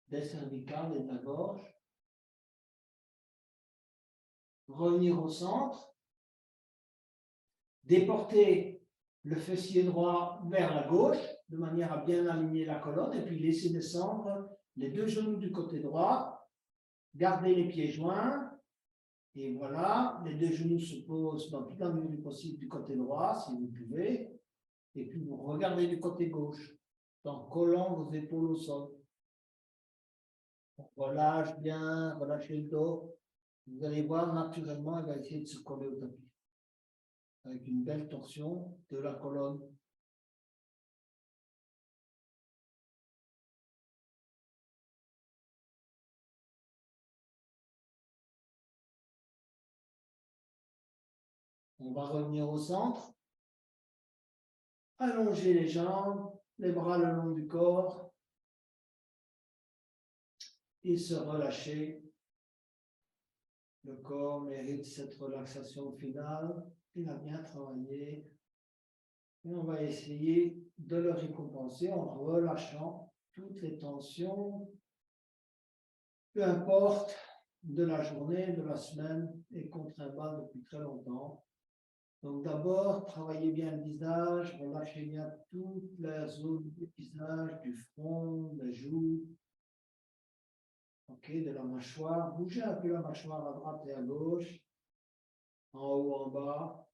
des cervicales et de la gorge. Revenir au centre. Déporter le fessier droit vers la gauche, de manière à bien aligner la colonne, et puis laisser descendre les deux genoux du côté droit. Gardez les pieds joints. Et voilà, les deux genoux se posent dans toute la mesure du possible du côté droit, si vous pouvez. Et puis vous regardez du côté gauche, en collant vos épaules au sol. On relâche bien, relâchez le dos. Vous allez voir, naturellement, elle va essayer de se coller au tapis. Avec une belle torsion de la colonne. On va revenir au centre. Allongez les jambes, les bras le long du corps. Et se relâcher. Le corps mérite cette relaxation finale. Il a bien travaillé. Et on va essayer de le récompenser en relâchant toutes les tensions, peu importe, de la journée, de la semaine, et qu'on travaille depuis très longtemps. Donc d'abord, travaillez bien le visage, relâchez bien toute la zone du visage, du front, des joues, de la mâchoire. Bougez un peu la mâchoire à droite et à gauche, en haut, en bas.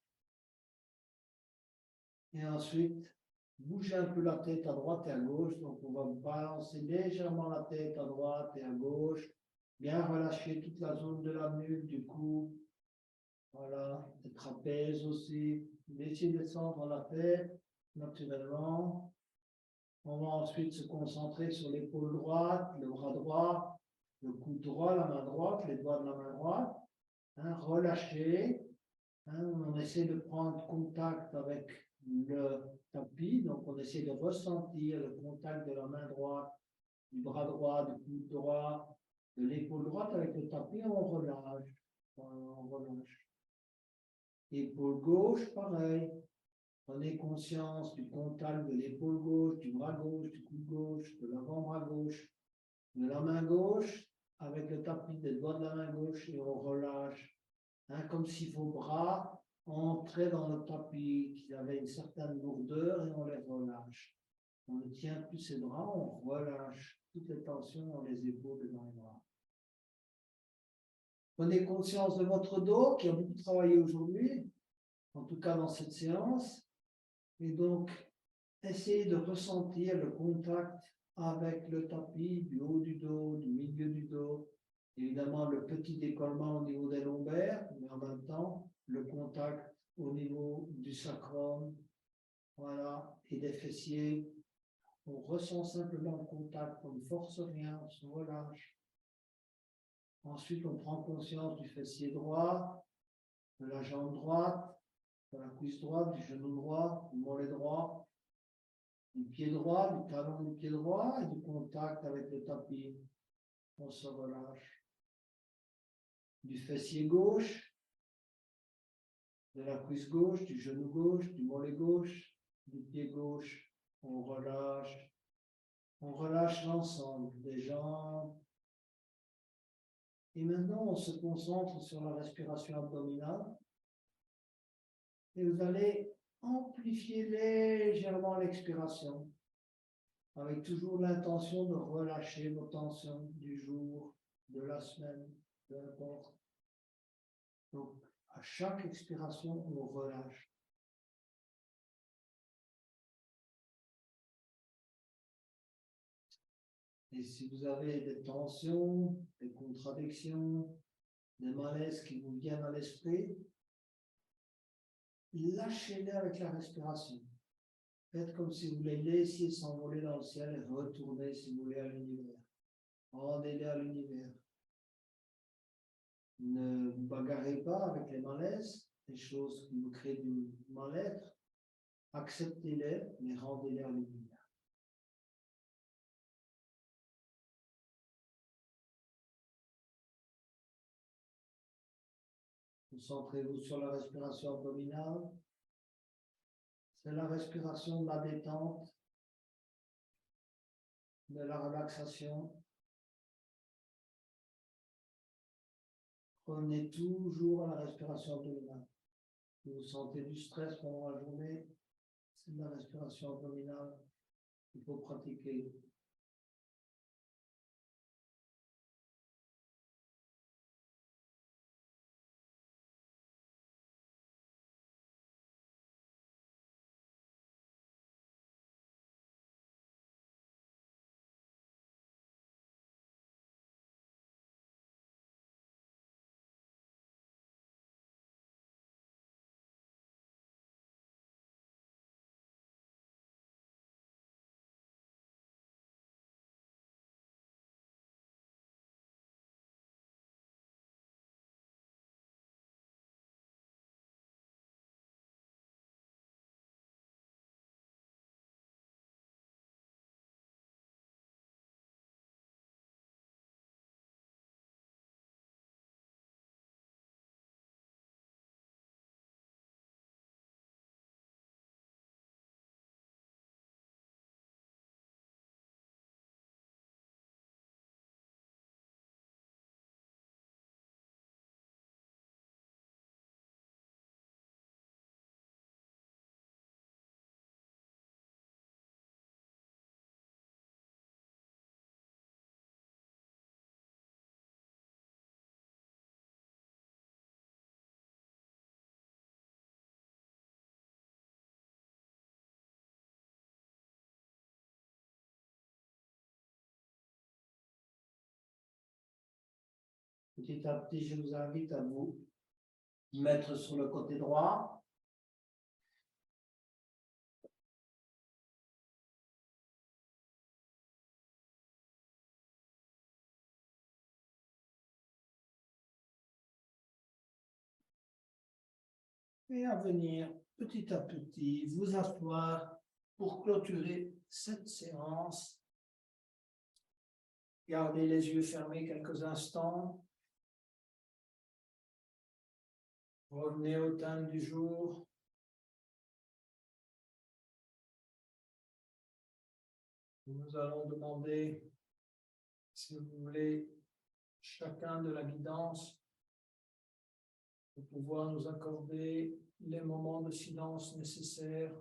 Et ensuite, bougez un peu la tête à droite et à gauche. Donc on va balancer légèrement la tête à droite et à gauche. Bien relâcher toute la zone de la nuque, du cou. Voilà, les trapèzes aussi. Laissez descendre la tête naturellement. On va ensuite se concentrer sur l'épaule droite, le bras droit, le coude droit, la main droite, les doigts de la main droite. Relâchez. On essaie de prendre contact avec le tapis. Donc, on essaie de ressentir le contact de la main droite, du bras droit, du coude droit, de l'épaule droite avec le tapis. On relâche. On relâche. Épaule gauche, pareil. Prenez conscience du contact de l'épaule gauche, du bras gauche, du coude gauche, de l'avant-bras gauche, de la main gauche, avec le tapis des doigts de la main gauche et on relâche. Comme si vos bras entraient dans le tapis, qu'ils avaient une certaine lourdeur et on les relâche. On ne tient plus ses bras, on relâche toutes les tensions dans les épaules et dans les bras. Prenez conscience de votre dos qui a beaucoup travaillé aujourd'hui, en tout cas dans cette séance. Et donc, essayez de ressentir le contact avec le tapis, du haut du dos, du milieu du dos. Évidemment, le petit décollement au niveau des lombaires, mais en même temps, le contact au niveau du sacrum, voilà, et des fessiers. On ressent simplement le contact, on ne force rien, on se relâche. Ensuite, on prend conscience du fessier droit, de la jambe droite, de la cuisse droite, du genou droit, du mollet droit, du pied droit, du talon du pied droit et du contact avec le tapis. On se relâche. Du fessier gauche, de la cuisse gauche, du genou gauche, du mollet gauche, du pied gauche. On relâche. On relâche l'ensemble des jambes. Et maintenant, on se concentre sur la respiration abdominale. Et vous allez amplifier légèrement l'expiration, avec toujours l'intention de relâcher vos tensions du jour, de la semaine, peu importe. Donc, à chaque expiration, on relâche. Et si vous avez des tensions, des contradictions, des malaises qui vous viennent à l'esprit, lâchez-les avec la respiration. Faites comme si vous les laissiez s'envoler dans le ciel et retourner, si vous voulez, à l'univers. Rendez-les à l'univers. Ne vous bagarrez pas avec les malaises, les choses qui vous créent du mal-être. Acceptez-les, mais rendez-les à l'univers. Concentrez-vous sur la respiration abdominale. C'est la respiration de la détente, de la relaxation. Revenez toujours à la respiration abdominale. Si vous sentez du stress pendant la journée, c'est de la respiration abdominale qu'il faut pratiquer. Petit à petit, je vous invite à vous mettre sur le côté droit. Et à venir petit à petit vous asseoir pour clôturer cette séance. Gardez les yeux fermés quelques instants. Revenez au thème du jour. Nous allons demander, si vous voulez, chacun de la guidance pour pouvoir nous accorder les moments de silence nécessaires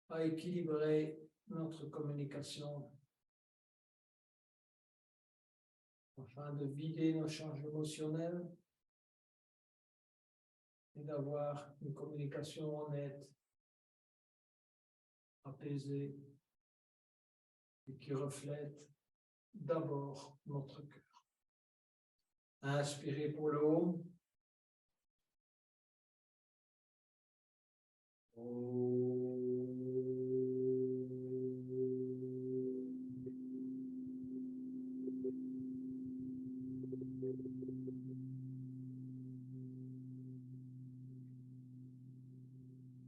à équilibrer notre communication afin de vider nos charges émotionnelles et d'avoir une communication honnête, apaisée et qui reflète d'abord notre cœur. Inspirez pour le haut. Oh.